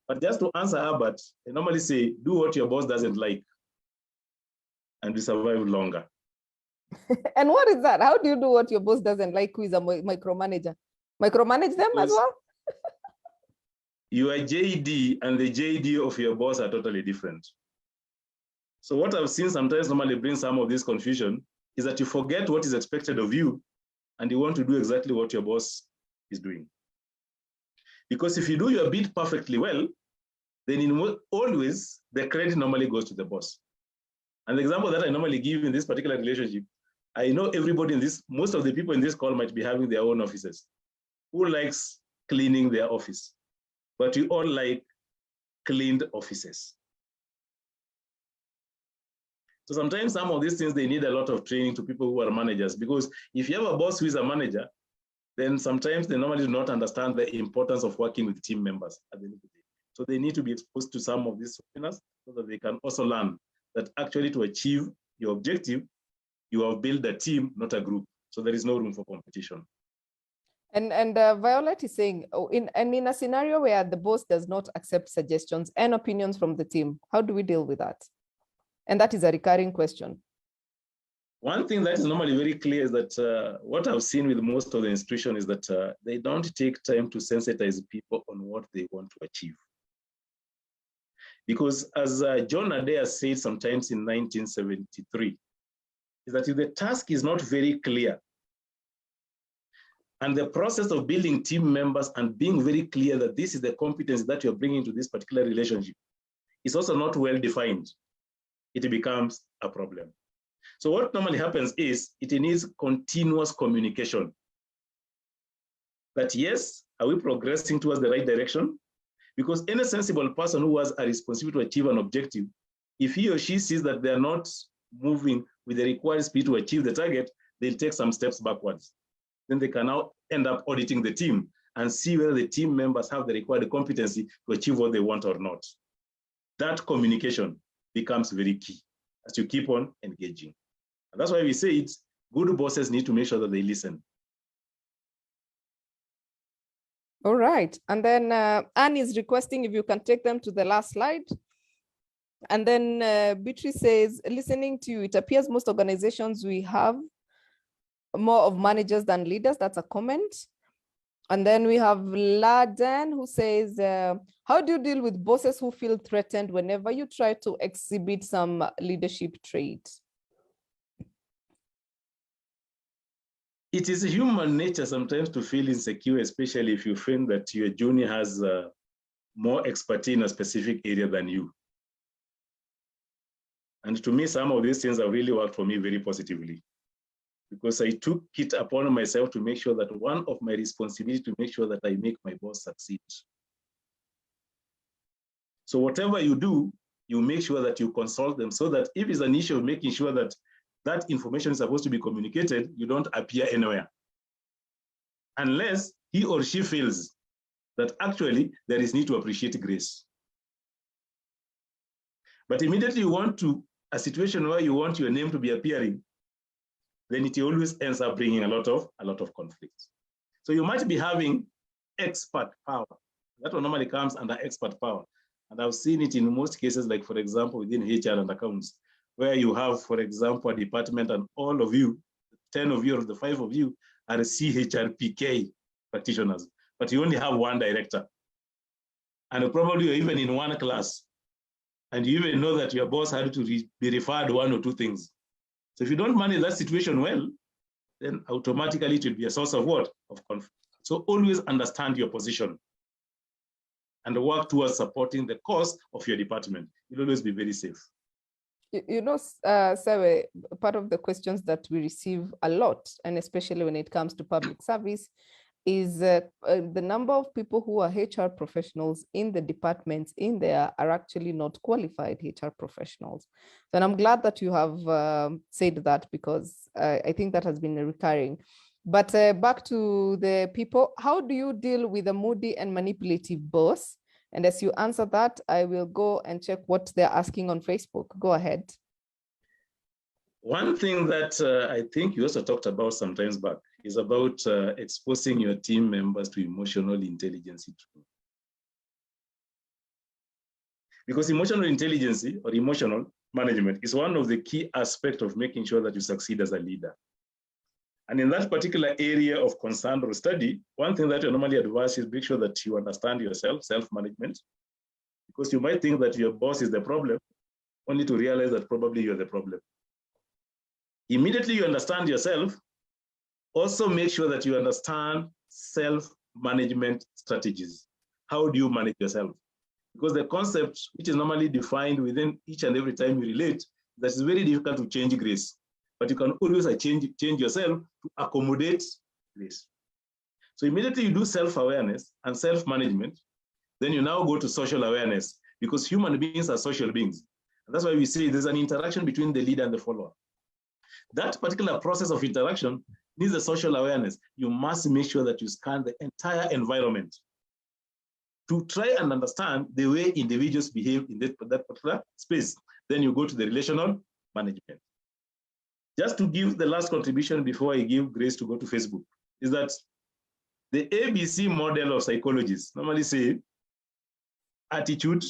But just to answer Albert, they normally say, do what your boss doesn't like, and we survive longer. And what is that? How do you do what your boss doesn't like, who is a micromanager? Micromanage them as well? Your JD and the JD of your boss are totally different. So what I've seen sometimes normally brings some of this confusion is that you forget what is expected of you and you want to do exactly what your boss is doing. Because if you do your bit perfectly well, then always the credit normally goes to the boss. And the example that I normally give in this particular relationship, I know everybody in this, most of the people in this call might be having their own offices. Who likes cleaning their office? But we all like cleaned offices. So sometimes some of these things, they need a lot of training to people who are managers, because if you have a boss who is a manager, then sometimes they normally do not understand the importance of working with team members at the end of the day. So they need to be exposed to some of these seminars so that they can also learn that actually to achieve your objective, you have built a team, not a group. So there is no room for competition. And Violet is saying, in a scenario where the boss does not accept suggestions and opinions from the team, how do we deal with that? And that is a recurring question. One thing that is normally very clear is that what I've seen with most of the institutions is that they don't take time to sensitize people on what they want to achieve. Because as John Adair said sometimes in 1973, is that if the task is not very clear, and the process of building team members and being very clear that this is the competence that you're bringing to this particular relationship is also not well defined, it becomes a problem. So what normally happens is it needs continuous communication. That yes, are we progressing towards the right direction? Because any sensible person who has a responsibility to achieve an objective, if he or she sees that they're not moving with the required speed to achieve the target, they'll take some steps backwards. Then they can now end up auditing the team and see whether the team members have the required competency to achieve what they want or not. That communication becomes very key as you keep on engaging. And that's why we say it, good bosses need to make sure that they listen. All right. And then Anne is requesting if you can take them to the last slide. And then Beatrice says, listening to you, it appears most organizations we have more of managers than leaders. That's a comment. And then we have Laden who says, how do you deal with bosses who feel threatened whenever you try to exhibit some leadership traits? It is human nature sometimes to feel insecure, especially if you find that your junior has more expertise in a specific area than you. And to me, some of these things have really worked for me very positively, because I took it upon myself to make sure that one of my responsibilities to make sure that I make my boss succeed. So whatever you do, you make sure that you consult them so that if it's an issue of making sure that that information is supposed to be communicated, you don't appear anywhere. Unless he or she feels that actually there is need to appreciate grace. But immediately you want to a situation where you want your name to be appearing, then it always ends up bringing a lot of conflict. So you might be having expert power. That one normally comes under expert power. And I've seen it in most cases, like for example, within HR and accounts, where you have, for example, a department and all of you, 10 of you or the 5 of you are CHRPK practitioners, but you only have one director. And probably you're even in one class. And you even know that your boss had to be referred 1 or 2 things. So if you don't manage that situation well, then automatically it will be a source of what? Of conflict. So always understand your position and work towards supporting the cause of your department. You'll always be very safe. Sarah, part of the questions that we receive a lot, and especially when it comes to public service, is the number of people who are HR professionals in the departments in there are actually not qualified HR professionals. And I'm glad that you have said that, because I think that has been recurring. But back to the people, how do you deal with a moody and manipulative boss? And as you answer that, I will go and check what they're asking on Facebook. Go ahead. One thing that I think you also talked about some times back is about exposing your team members to emotional intelligence. Because emotional intelligence or emotional management is one of the key aspects of making sure that you succeed as a leader. And in that particular area of concern or study, one thing that I normally advise is make sure that you understand yourself, self-management, because you might think that your boss is the problem, only to realize that probably you're the problem. Immediately you understand yourself, also make sure that you understand self-management strategies. How do you manage yourself? Because the concept, which is normally defined within each and every time you relate, that is very difficult to change grace. But you can always change yourself to accommodate grace. So immediately you do self-awareness and self-management, then you now go to social awareness, because human beings are social beings. And that's why we say there's an interaction between the leader and the follower. That particular process of interaction needs a social awareness. You must make sure that you scan the entire environment to try and understand the way individuals behave in that particular space. Then you go to the relational management. Just to give the last contribution before I give Grace to go to Facebook, is that the ABC model of psychologists normally say attitude,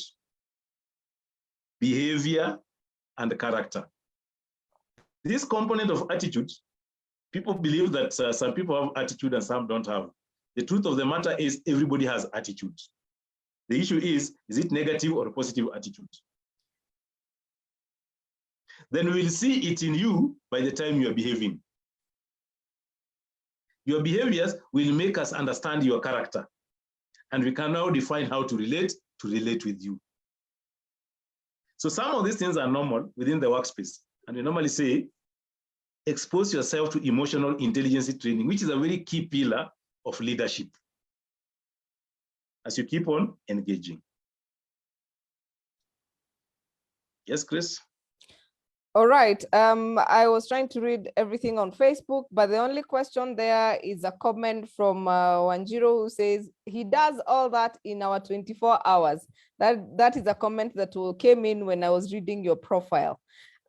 behavior, and character. This component of attitude, people believe that some people have attitude and some don't have. The truth of the matter is everybody has attitude. The issue is it negative or positive attitude? Then we'll see it in you by the time you are behaving. Your behaviors will make us understand your character. And we can now define how to relate with you. So some of these things are normal within the workspace. And we normally say, expose yourself to emotional intelligence training, which is a very key pillar of leadership as you keep on engaging. Yes, Chris? All right. I was trying to read everything on Facebook, but the only question there is a comment from Wanjiro, who says he does all that in our 24 hours. That is a comment that came in when I was reading your profile.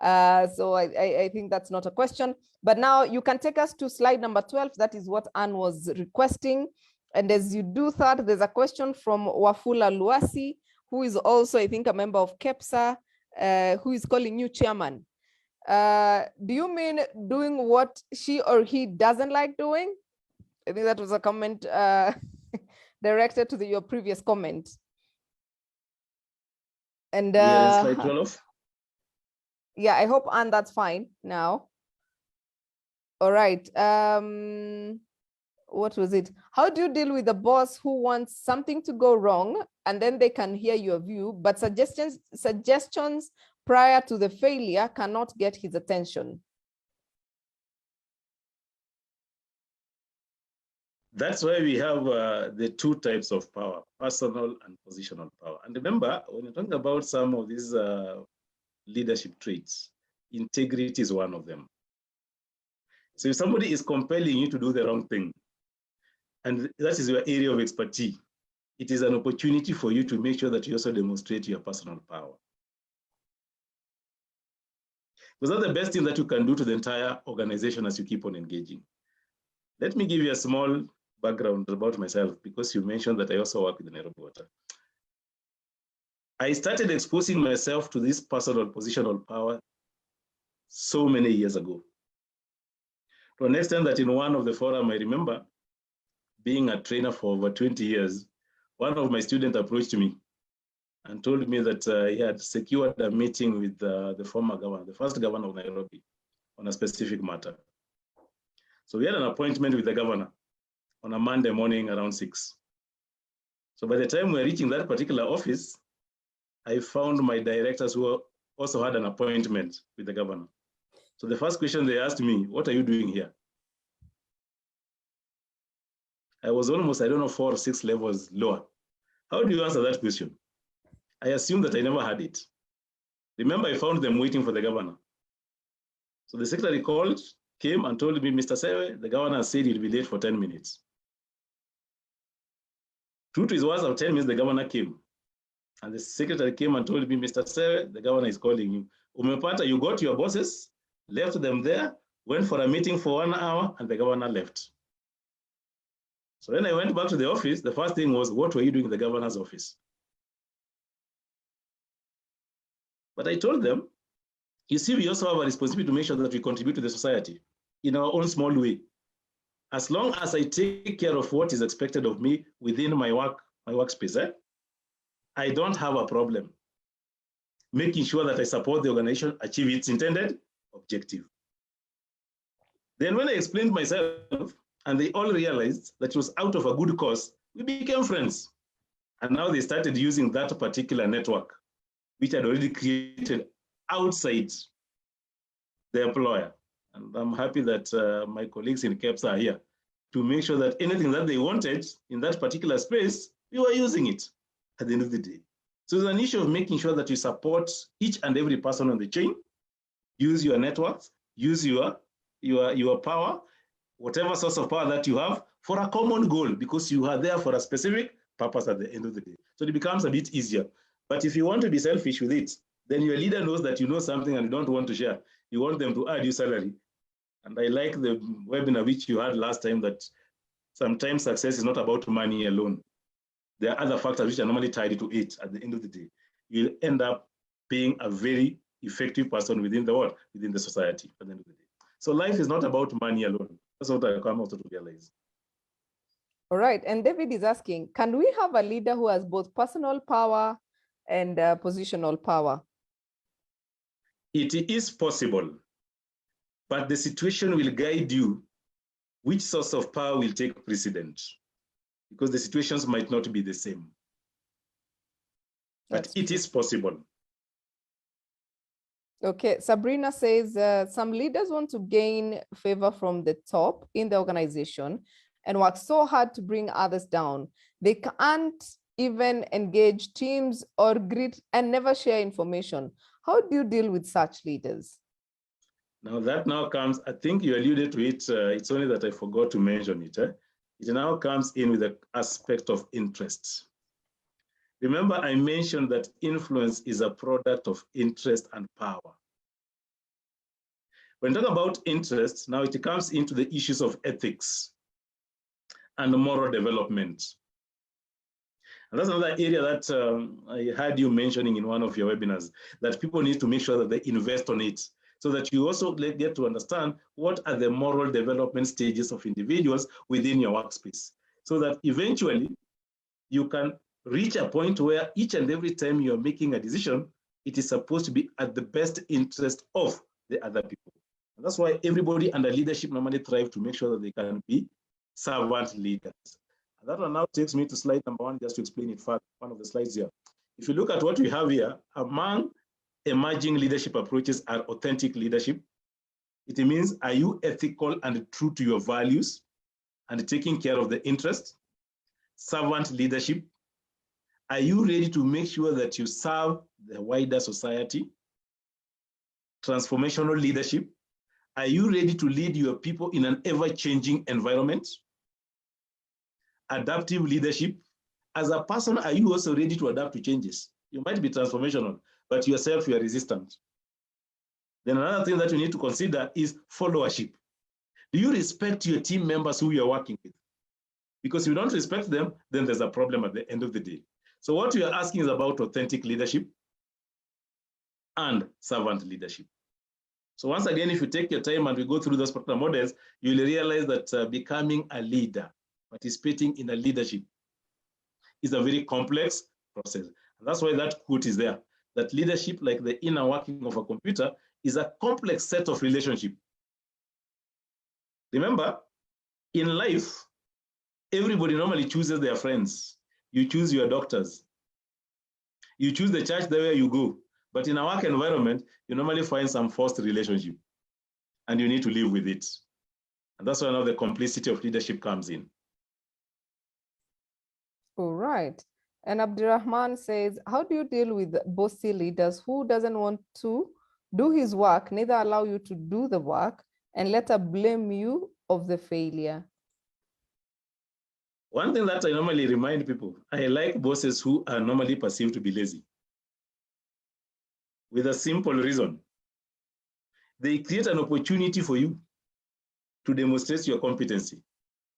So I think that's not a question. But now you can take us to slide number 12. That is what Anne was requesting. And as you do that, there's a question from Wafula Luasi, who is also, I think, a member of KEPSA, who is calling you chairman. Do you mean doing what she or he doesn't like doing? I think that was a comment directed to your previous comment. And slide 12. Yeah, I hope, Anne, that's fine now. All right. What was it? How do you deal with the boss who wants something to go wrong and then they can hear your view, but suggestions prior to the failure cannot get his attention? That's why we have the 2 types of power, personal and positional power. And remember, when you're talking about some of these leadership traits, integrity is one of them. So if somebody is compelling you to do the wrong thing, and that is your area of expertise, it is an opportunity for you to make sure that you also demonstrate your personal power. Because that's the best thing that you can do to the entire organization as you keep on engaging. Let me give you a small background about myself, because you mentioned that I also work with the Nairobi Water. I started exposing myself to this personal positional power so many years ago. To an extent that in one of the forum, I remember being a trainer for over 20 years, one of my students approached me and told me that he had secured a meeting with the former governor, the first governor of Nairobi, on a specific matter. So we had an appointment with the governor on a Monday morning around 6. So by the time we were reaching that particular office, I found my directors who also had an appointment with the governor. So the first question they asked me, what are you doing here? I was almost, 4 or 6 levels lower. How do you answer that question? I assumed that I never had it. Remember, I found them waiting for the governor. So the secretary called, came and told me, Mr. Sewe, the governor said he'll be late for 10 minutes. True to his words, of 10 minutes, the governor came. And the secretary came and told me, Mr. Sewe, the governor is calling you. Umepata, you got your bosses, left them there, went for a meeting for 1 hour, and the governor left. So when I went back to the office, the first thing was, what were you doing in the governor's office? But I told them, you see, we also have a responsibility to make sure that we contribute to the society in our own small way. As long as I take care of what is expected of me within my workspace, I don't have a problem making sure that I support the organization achieve its intended objective. Then when I explained myself, and they all realized that it was out of a good cause, we became friends. And now they started using that particular network, which had already created outside the employer. And I'm happy that my colleagues in KEPS are here to make sure that anything that they wanted in that particular space, we were using it at the end of the day. So it's an issue of making sure that you support each and every person on the chain, use your networks, use your power, whatever source of power that you have, for a common goal, because you are there for a specific purpose at the end of the day. So it becomes a bit easier. But if you want to be selfish with it, then your leader knows that you know something and you don't want to share. You want them to add you salary. And I like the webinar which you had last time, that sometimes success is not about money alone. There are other factors which are normally tied to it at the end of the day. You'll end up being a very effective person within the world, within the society at the end of the day. So life is not about money alone. That's what I come also to realize. All right. And David is asking, can we have a leader who has both personal power and positional power? It is possible, but the situation will guide you which source of power will take precedence, because the situations might not be the same. But it is possible. Okay, Sabrina says, some leaders want to gain favor from the top in the organization and work so hard to bring others down. They can't even engage teams or greet and never share information. How do you deal with such leaders? Now that now comes, I think you alluded to it, it's only that I forgot to mention it. It now comes in with the aspect of interest. Remember, I mentioned that influence is a product of interest and power. When talking about interest, now it comes into the issues of ethics and moral development. And that's another area that I heard you mentioning in one of your webinars, that people need to make sure that they invest on it, so that you also get to understand what are the moral development stages of individuals within your workspace, so that eventually you can reach a point where each and every time you're making a decision, it is supposed to be at the best interest of the other people. And that's why everybody under leadership normally thrive to make sure that they can be servant leaders. And that one now takes me to slide number 1, just to explain it further, one of the slides here. If you look at what we have here, among emerging leadership approaches are authentic leadership. It means, are you ethical and true to your values and taking care of the interest? Servant leadership. Are you ready to make sure that you serve the wider society? Transformational leadership. Are you ready to lead your people in an ever-changing environment? Adaptive leadership. as a person, are you also ready to adapt to changes? You might be transformational, but yourself, you are resistant. Then another thing that you need to consider is followership. Do you respect your team members who you're working with? Because if you don't respect them, then there's a problem at the end of the day. So what we are asking is about authentic leadership and servant leadership. So once again, if you take your time and we go through those particular models, you'll realize that becoming a leader, participating in a leadership, is a very complex process. And that's why that quote is there, that leadership, like the inner working of a computer, is a complex set of relationships. Remember, in life, everybody normally chooses their friends. You choose your doctors. You choose the church where you go. But in a work environment, you normally find some forced relationship, and you need to live with it. And that's why now the complicity of leadership comes in. All right. And Abdurrahman says, how do you deal with bossy leaders who doesn't want to do his work, neither allow you to do the work, and later blame you of the failure? One thing that I normally remind people, I like bosses who are normally perceived to be lazy. With a simple reason. They create an opportunity for you to demonstrate your competency.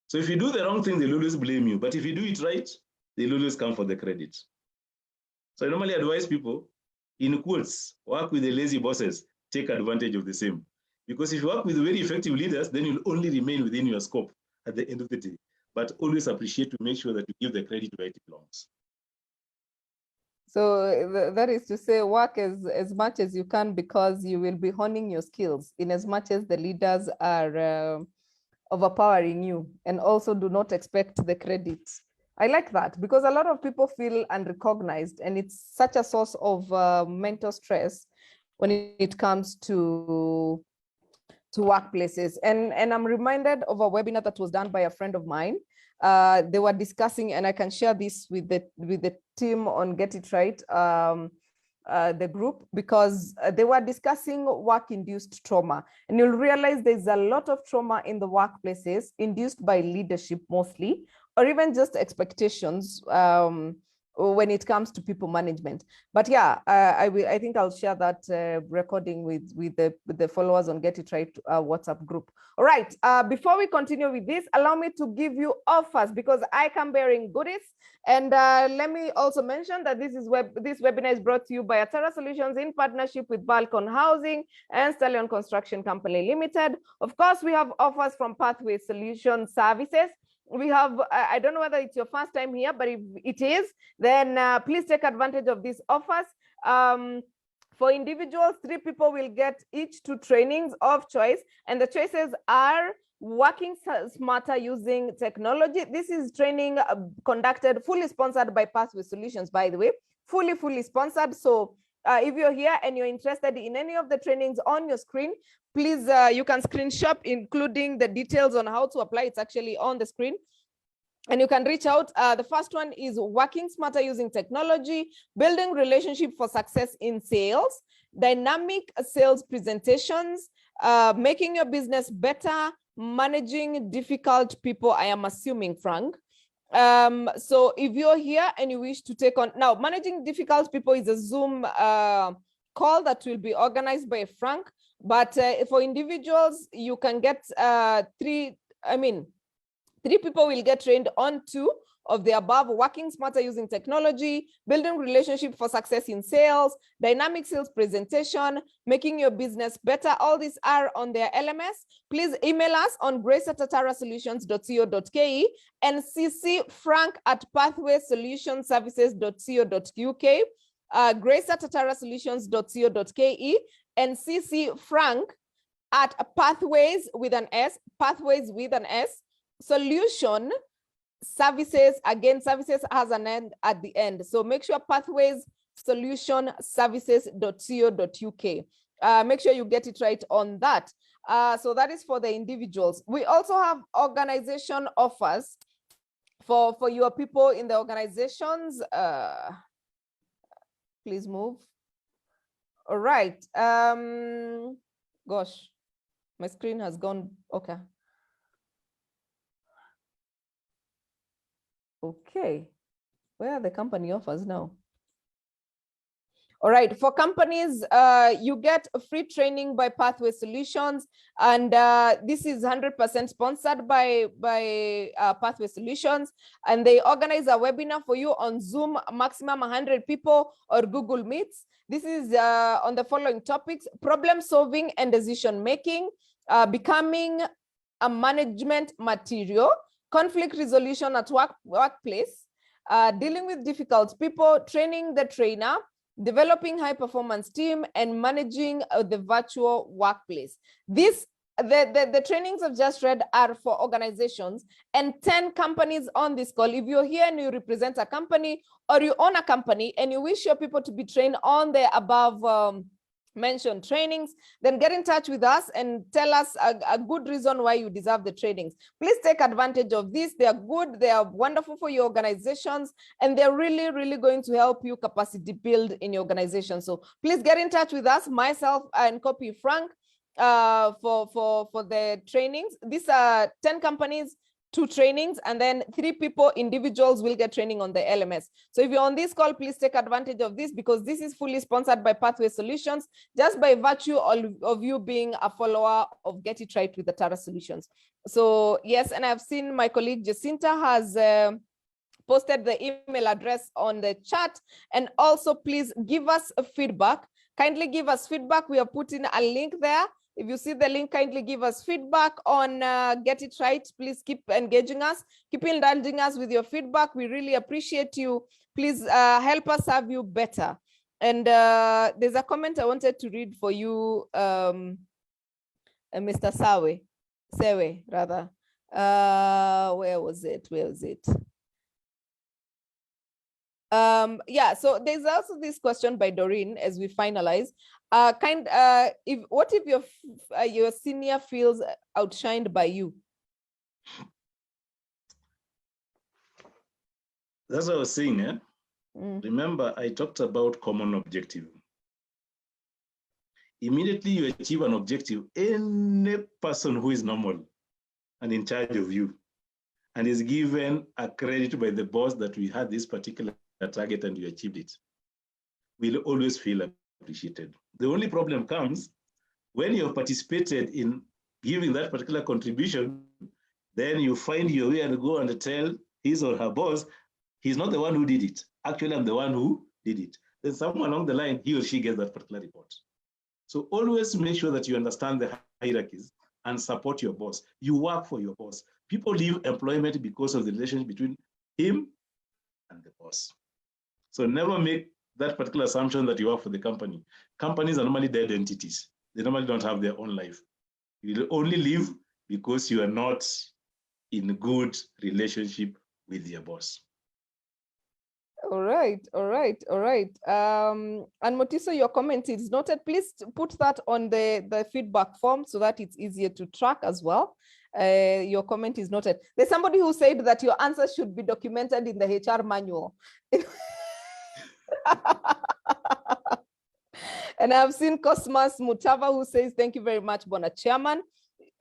So if you do the wrong thing, they'll always blame you. But if you do it right, they'll always come for the credit. So I normally advise people, in quotes, work with the lazy bosses, take advantage of the same. Because if you work with very effective leaders, then you'll only remain within your scope at the end of the day. But always appreciate to make sure that you give the credit where it belongs. So that is to say, work as much as you can, because you will be honing your skills in as much as the leaders are overpowering you, and also do not expect the credit. I like that, because a lot of people feel unrecognized, and it's such a source of mental stress when it comes to workplaces. And I'm reminded of a webinar that was done by a friend of mine. They were discussing, and I can share this with the team on Get It Right, the group, because they were discussing work-induced trauma. And you'll realize there's a lot of trauma in the workplaces induced by leadership mostly, or even just expectations when it comes to people management. But yeah, I think I'll share that recording with the followers on Get It Right WhatsApp group. All right, before we continue with this, allow me to give you offers, because I come bearing goodies. And let me also mention that this webinar is brought to you by Atara Solutions in partnership with Balcon Housing and Stallion Construction Company Limited. Of course, we have offers from Pathway Solution Services. We have, I don't know whether it's your first time here, but if it is, then please take advantage of these offers. For individuals, 3 people will get each 2 trainings of choice, and the choices are working smarter using technology. This is training conducted, fully sponsored by Pathway Solutions, by the way, fully sponsored. So if you're here and you're interested in any of the trainings on your screen, please, you can screenshot, including the details on how to apply. It's actually on the screen. And you can reach out. The first one is working smarter using technology, building relationship for success in sales, dynamic sales presentations, making your business better, managing difficult people. I am assuming, Frank. So if you're here and you wish to take on, now managing difficult people is a Zoom call that will be organized by Frank. But for individuals, you can get 3 people will get trained on 2 of the above: working smarter using technology, building relationship for success in sales, dynamic sales presentation, making your business better. All these are on their LMS. Please email us on grace@atarasolutions.co.ke and CC Frank at pathwaysolutionsservices.co.uk, grace@atarasolutions.co.ke, and CC Frank at pathways with an S, solution services. Again, services has an end at the end. So make sure pathways solution services.co.uk. Make sure you get it right on that. So that is for the individuals. We also have organization offers for your people in the organizations. Please move. All right. Gosh, my screen has gone. Okay. Okay. Where are the company offers now? All right, for companies, you get free training by Pathway Solutions, and this is 100% sponsored by Pathway Solutions, and they organize a webinar for you on Zoom, maximum 100 people, or Google Meets. This is on the following topics: problem solving and decision making, becoming a management material, conflict resolution at workplace, dealing with difficult people, training the trainer, developing high performance team, and managing the virtual workplace. The trainings I've just read are for organizations, and 10 companies on this call. If you're here and you represent a company or you own a company and you wish your people to be trained on the above mentioned trainings, then get in touch with us and tell us a good reason why you deserve the trainings. Please take advantage of this. They are good, they are wonderful for your organizations, and they're really, really going to help you capacity build in your organization. So please get in touch with us, myself and copy Frank, for the trainings. These are 10 companies, 2 trainings, and then 3 people, individuals, will get training on the LMS. So if you're on this call, please take advantage of this, because this is fully sponsored by Pathway Solutions, just by virtue of you being a follower of Get It Right with the Tara Solutions. So yes, and I've seen my colleague Jacinta has posted the email address on the chat. And also, please give us a feedback. Kindly give us feedback. We are putting a link there. If you see the link, kindly give us feedback on Get It Right. Please keep engaging us. Keep indulging us with your feedback. We really appreciate you. Please help us serve you better. And there's a comment I wanted to read for you, Mr. Sewe, rather. Where was it? Yeah, so there's also this question by Doreen as we finalize. What if your senior feels outshined by you? That's what I was saying, yeah? Remember, I talked about common objective. Immediately you achieve an objective, any person who is normal and in charge of you and is given a credit by the boss that we had this particular target and you achieved it, will always feel appreciated. The only problem comes when you have participated in giving that particular contribution, then you find your way and go and tell his or her boss, he's not the one who did it. Actually, I'm the one who did it. Then somewhere along the line, he or she gets that particular report. So always make sure that you understand the hierarchies and support your boss. You work for your boss. People leave employment because of the relationship between him and the boss. So never make that particular assumption that you work for the company. Companies are normally dead entities. They normally don't have their own life. You will only live because you are not in good relationship with your boss. All right. And Motiso, your comment is noted. Please put that on the feedback form so that it's easier to track as well. Your comment is noted. There's somebody who said that your answers should be documented in the HR manual. And I've seen Cosmas Mutava who says, thank you very much, Bona Chairman.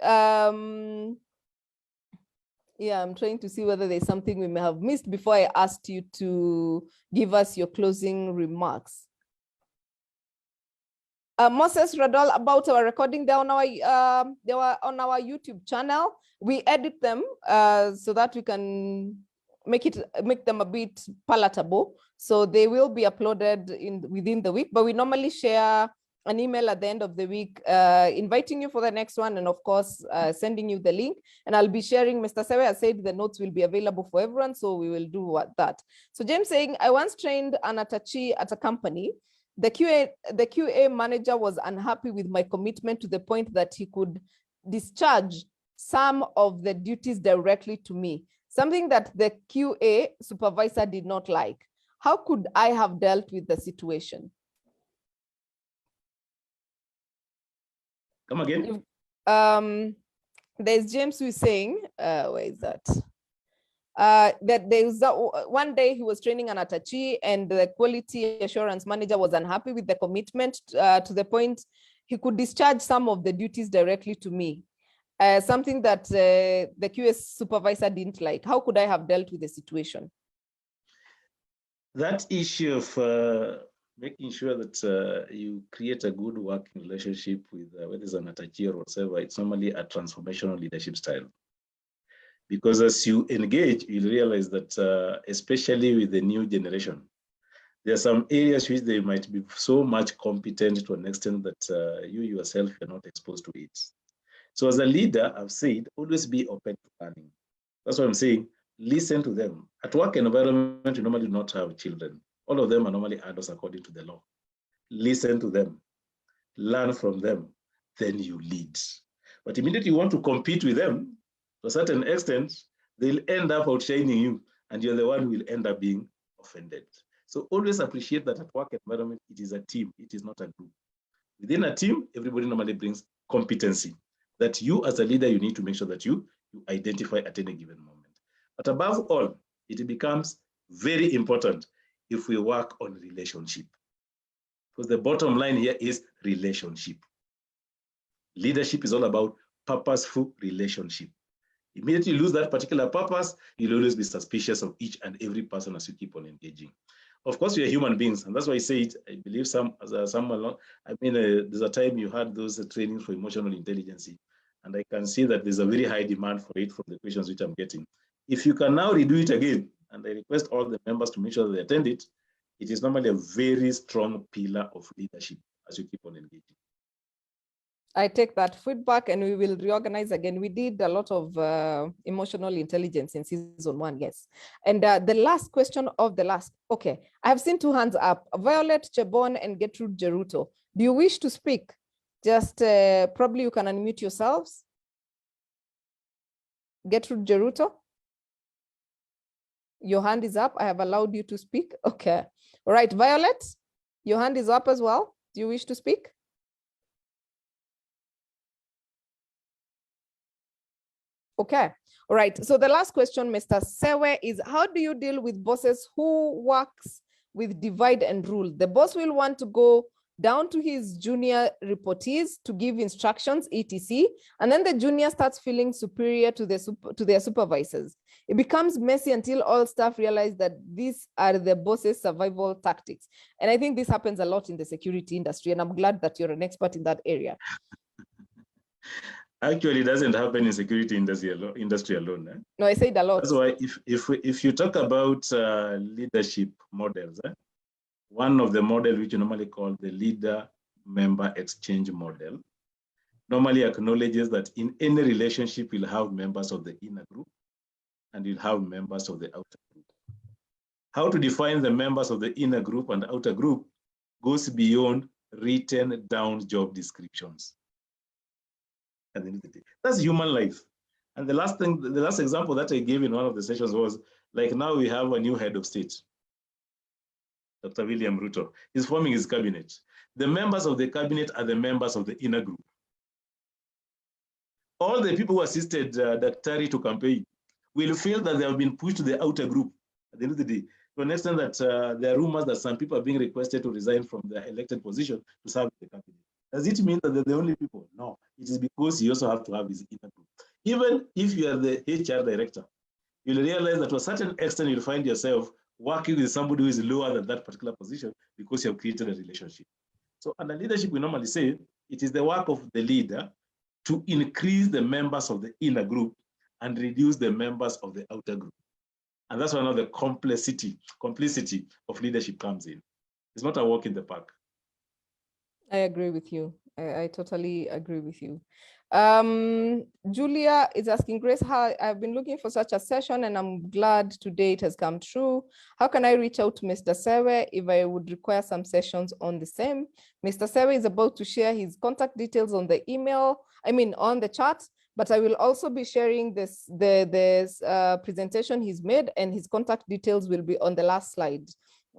Yeah, I'm trying to see whether there's something we may have missed before I asked you to give us your closing remarks. Moses Radol, about our recording, they were on our YouTube channel. We edit them so that we can make them a bit palatable. So they will be uploaded within the week, but we normally share an email at the end of the week, inviting you for the next one, and of course, sending you the link. And I'll be sharing, Mr. Sewe has said the notes will be available for everyone, so we will do that. So James saying, I once trained an attaché at a company. The QA manager was unhappy with my commitment to the point that he could discharge some of the duties directly to me, something that the QA supervisor did not like. How could I have dealt with the situation? Come again. There's James who is saying, where is that? That there's one day he was training an attaché and the quality assurance manager was unhappy with the commitment to the point he could discharge some of the duties directly to me. Something that the QS supervisor didn't like. How could I have dealt with the situation? That issue of making sure that you create a good working relationship with whether it's an attaché or whatever, it's normally a transformational leadership style. Because as you engage, you'll realize that especially with the new generation, there are some areas which they might be so much competent to an extent that you yourself are not exposed to it. So as a leader, I've said, always be open to learning. That's what I'm saying. Listen to them. At work environment, you normally do not have children. All of them are normally adults according to the law. Listen to them. Learn from them. Then you lead. But immediately you want to compete with them, to a certain extent, they'll end up outshining you, and you're the one who will end up being offended. So always appreciate that at work environment, it is a team. It is not a group. Within a team, everybody normally brings competency that you as a leader, you need to make sure that you identify at any given moment. But above all, it becomes very important if we work on relationship. Because the bottom line here is relationship. Leadership is all about purposeful relationship. Immediately you lose that particular purpose, you'll always be suspicious of each and every person as you keep on engaging. Of course, we are human beings, and that's why I say it. I believe there's a time you had those trainings for emotional intelligence, and I can see that there's a very high demand for it from the questions which I'm getting. If you can now redo it again, and I request all the members to make sure that they attend it, it is normally a very strong pillar of leadership as you keep on engaging. I take that feedback and we will reorganize again. We did a lot of emotional intelligence in season 1, yes. And the last question of the last, okay. I have seen 2 hands up, Violet Chebon and Gertrude Geruto. Do you wish to speak? Just probably you can unmute yourselves. Gertrude Geruto, your hand is up. I have allowed you to speak. Okay. All right, Violet, your hand is up as well. Do you wish to speak? Okay. All right. So the last question, Mr. Sewe, is how do you deal with bosses who works with divide and rule? The boss will want to go down to his junior reportees to give instructions, etc. And then the junior starts feeling superior to their supervisors. It becomes messy until all staff realize that these are the boss's survival tactics. And I think this happens a lot in the security industry. And I'm glad that you're an expert in that area. Actually, it doesn't happen in security industry alone. Eh? No, I said a lot. That's why if you talk about leadership models, one of the models which you normally call the leader-member exchange model normally acknowledges that in any relationship, you'll have members of the inner group and you'll have members of the outer group. How to define the members of the inner group and outer group goes beyond written down job descriptions. That's human life. And the last example that I gave in one of the sessions was like now we have a new head of state, Dr. William Ruto. He's forming his cabinet. The members of the cabinet are the members of the inner group. All the people who assisted Daktari to campaign will feel that they have been pushed to the outer group at the end of the day. To an extent that there are rumors that some people are being requested to resign from their elected position to serve the cabinet. Does it mean that they're the only people? No, it is because you also have to have his inner group. Even if you are the HR director, you'll realize that to a certain extent, you'll find yourself working with somebody who is lower than that particular position because you have created a relationship. So under leadership, we normally say it is the work of the leader to increase the members of the inner group and reduce the members of the outer group. And that's why now the complicity of leadership comes in. It's not a walk in the park. I agree with you. I totally agree with you. Julia is asking, Grace, how I've been looking for such a session and I'm glad today it has come true. How can I reach out to Mr. Sewe if I would require some sessions on the same? Mr. Sewe is about to share his contact details on the email, on the chat, but I will also be sharing this presentation he's made, and his contact details will be on the last slide.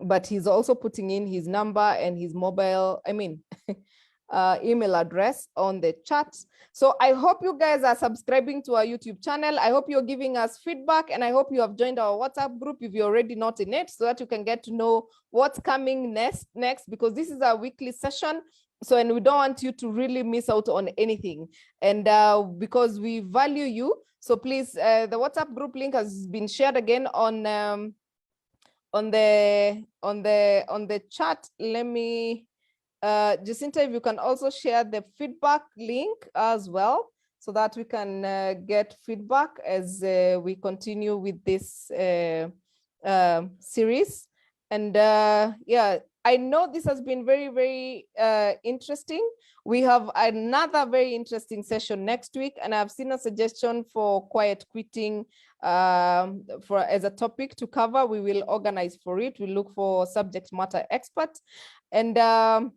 But he's also putting in his number and his mobile, email address on the chat. So I hope you guys are subscribing to our YouTube channel. I hope you're giving us feedback, and I hope you have joined our WhatsApp group if you're already not in it, so that you can get to know what's coming next, because this is our weekly session. So, and we don't want you to really miss out on anything. And because we value you, so please, the WhatsApp group link has been shared again on on the chat, let me, Jacinta, if you can also share the feedback link as well, so that we can get feedback as we continue with this series. And yeah, I know this has been very, very interesting. We have another very interesting session next week, and I've seen a suggestion for quiet quitting as a topic to cover. We will organize for it. We look for subject matter experts. And all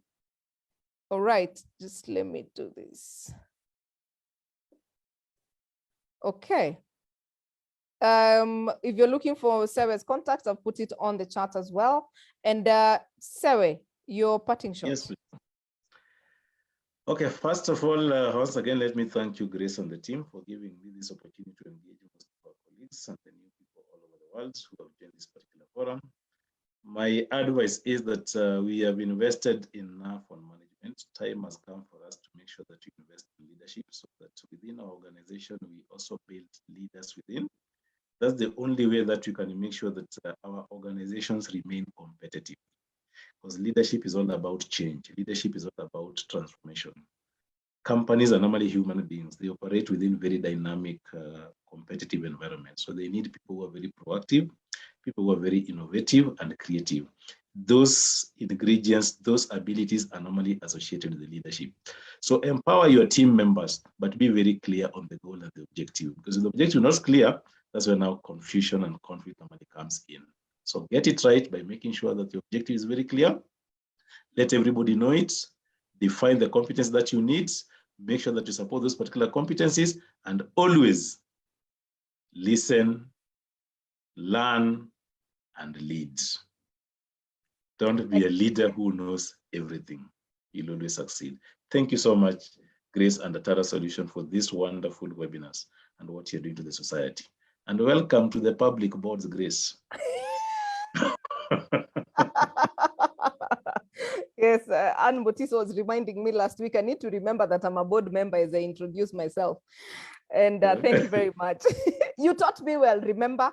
right, just let me do this. Okay. If you're looking for Sewe's contacts, I've put it on the chat as well. And Sewe, your parting shot. Yes. Okay, first of all, once again, let me thank you, Grace, and the team for giving me this opportunity to engage with our colleagues and the new people all over the world who have joined this particular forum. My advice is that we have invested enough on management. Time has come for us to make sure that we invest in leadership, so that within our organization, we also build leaders within. That's the only way that we can make sure that our organizations remain competitive. Because leadership is all about change. Leadership is all about transformation. Companies are normally human beings. They operate within very dynamic, competitive environments. So they need people who are very proactive, people who are very innovative and creative. Those ingredients, those abilities are normally associated with the leadership. So empower your team members, but be very clear on the goal and the objective. Because if the objective is not clear, that's where now confusion and conflict normally comes in. So get it right by making sure that the objective is very clear. Let everybody know it. Define the competence that you need. Make sure that you support those particular competencies, and always listen, learn, and lead. Don't be a leader who knows everything. You'll always succeed. Thank you so much, Grace and Atara Solution, for this wonderful webinars and what you're doing to the society. And welcome to the public boards, Grace. Yes, Anne Botis was reminding me last week, I need to remember that I'm a board member as I introduce myself. And thank you very much. You taught me well, remember?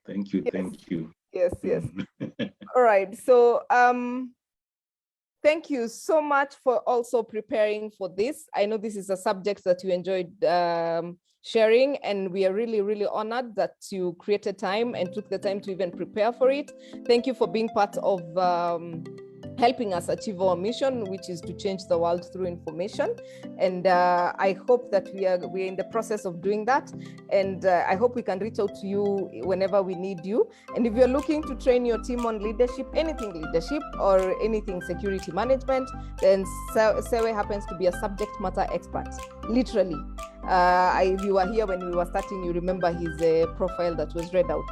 Thank you, yes. Thank you. Yes, yes. All right, so thank you so much for also preparing for this. I know this is a subject that you enjoyed sharing, and we are really, really honored that you created time and took the time to even prepare for it. Thank you for being part of helping us achieve our mission, which is to change the world through information. And I hope that we're in the process of doing that. And I hope we can reach out to you whenever we need you. And if you're looking to train your team on leadership, anything leadership or anything security management, then Sewe happens to be a subject matter expert, literally. If you were here when we were starting, you remember his profile that was read out.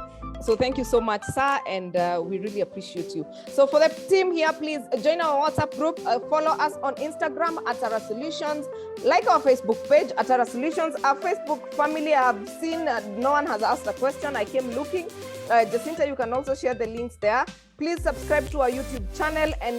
So thank you so much, sir, and we really appreciate you. So for the team here, please join our WhatsApp group, follow us on Instagram at Atara Solutions, like our Facebook page, Atara Solutions. Our Facebook family, I've seen no one has asked a question. I came looking. Jacinta, you can also share the links there. Please subscribe to our YouTube channel and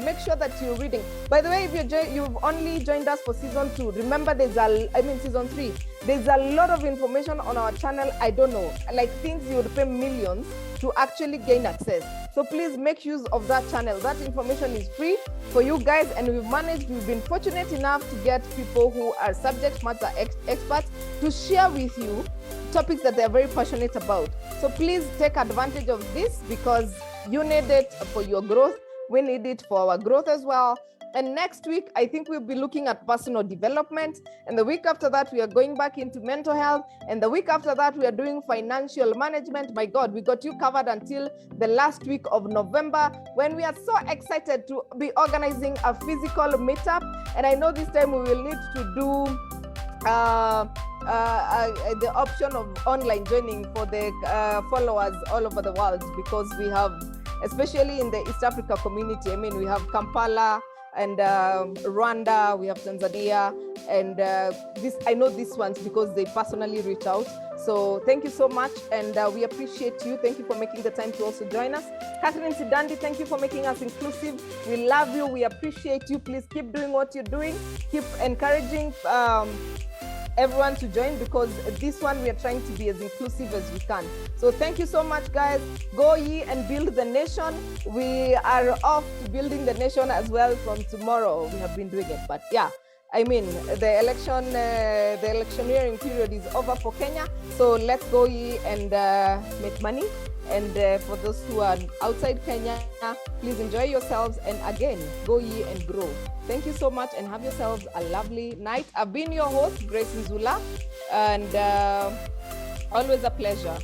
make sure that you're reading. By the way, if you've only joined us for season 2, remember season 3, there's a lot of information on our channel. I don't know, like things you would pay millions to actually gain access. So please make use of that channel. That information is free for you guys, and we've been fortunate enough to get people who are subject matter experts to share with you topics that they're very passionate about. So please take advantage of this, because you need it for your growth. We need it for our growth as well. And next week, I think we'll be looking at personal development. And the week after that, we are going back into mental health. And the week after that, we are doing financial management. My God, we got you covered until the last week of November, when we are so excited to be organizing a physical meetup. And I know this time we will need to do the option of online joining for the followers all over the world, because we have, especially in the East Africa community, I mean, we have Kampala and Rwanda, we have Tanzania, and I know these ones because they personally reach out. So thank you so much, and we appreciate you. Thank you for making the time to also join us. Catherine Sidandi, thank you for making us inclusive. We love you. We appreciate you. Please keep doing what you're doing. Keep encouraging everyone to join, because this one we are trying to be as inclusive as we can. So thank you so much, guys. Go ye and build the nation. We are off to building the nation as well from tomorrow. We have been doing it, but yeah, I mean, the electioneering period is over for Kenya. So let's go ye and make money. And for those who are outside Kenya, please enjoy yourselves. And again, go ye and grow. Thank you so much and have yourselves a lovely night. I've been your host, Grace Nzula, and always a pleasure.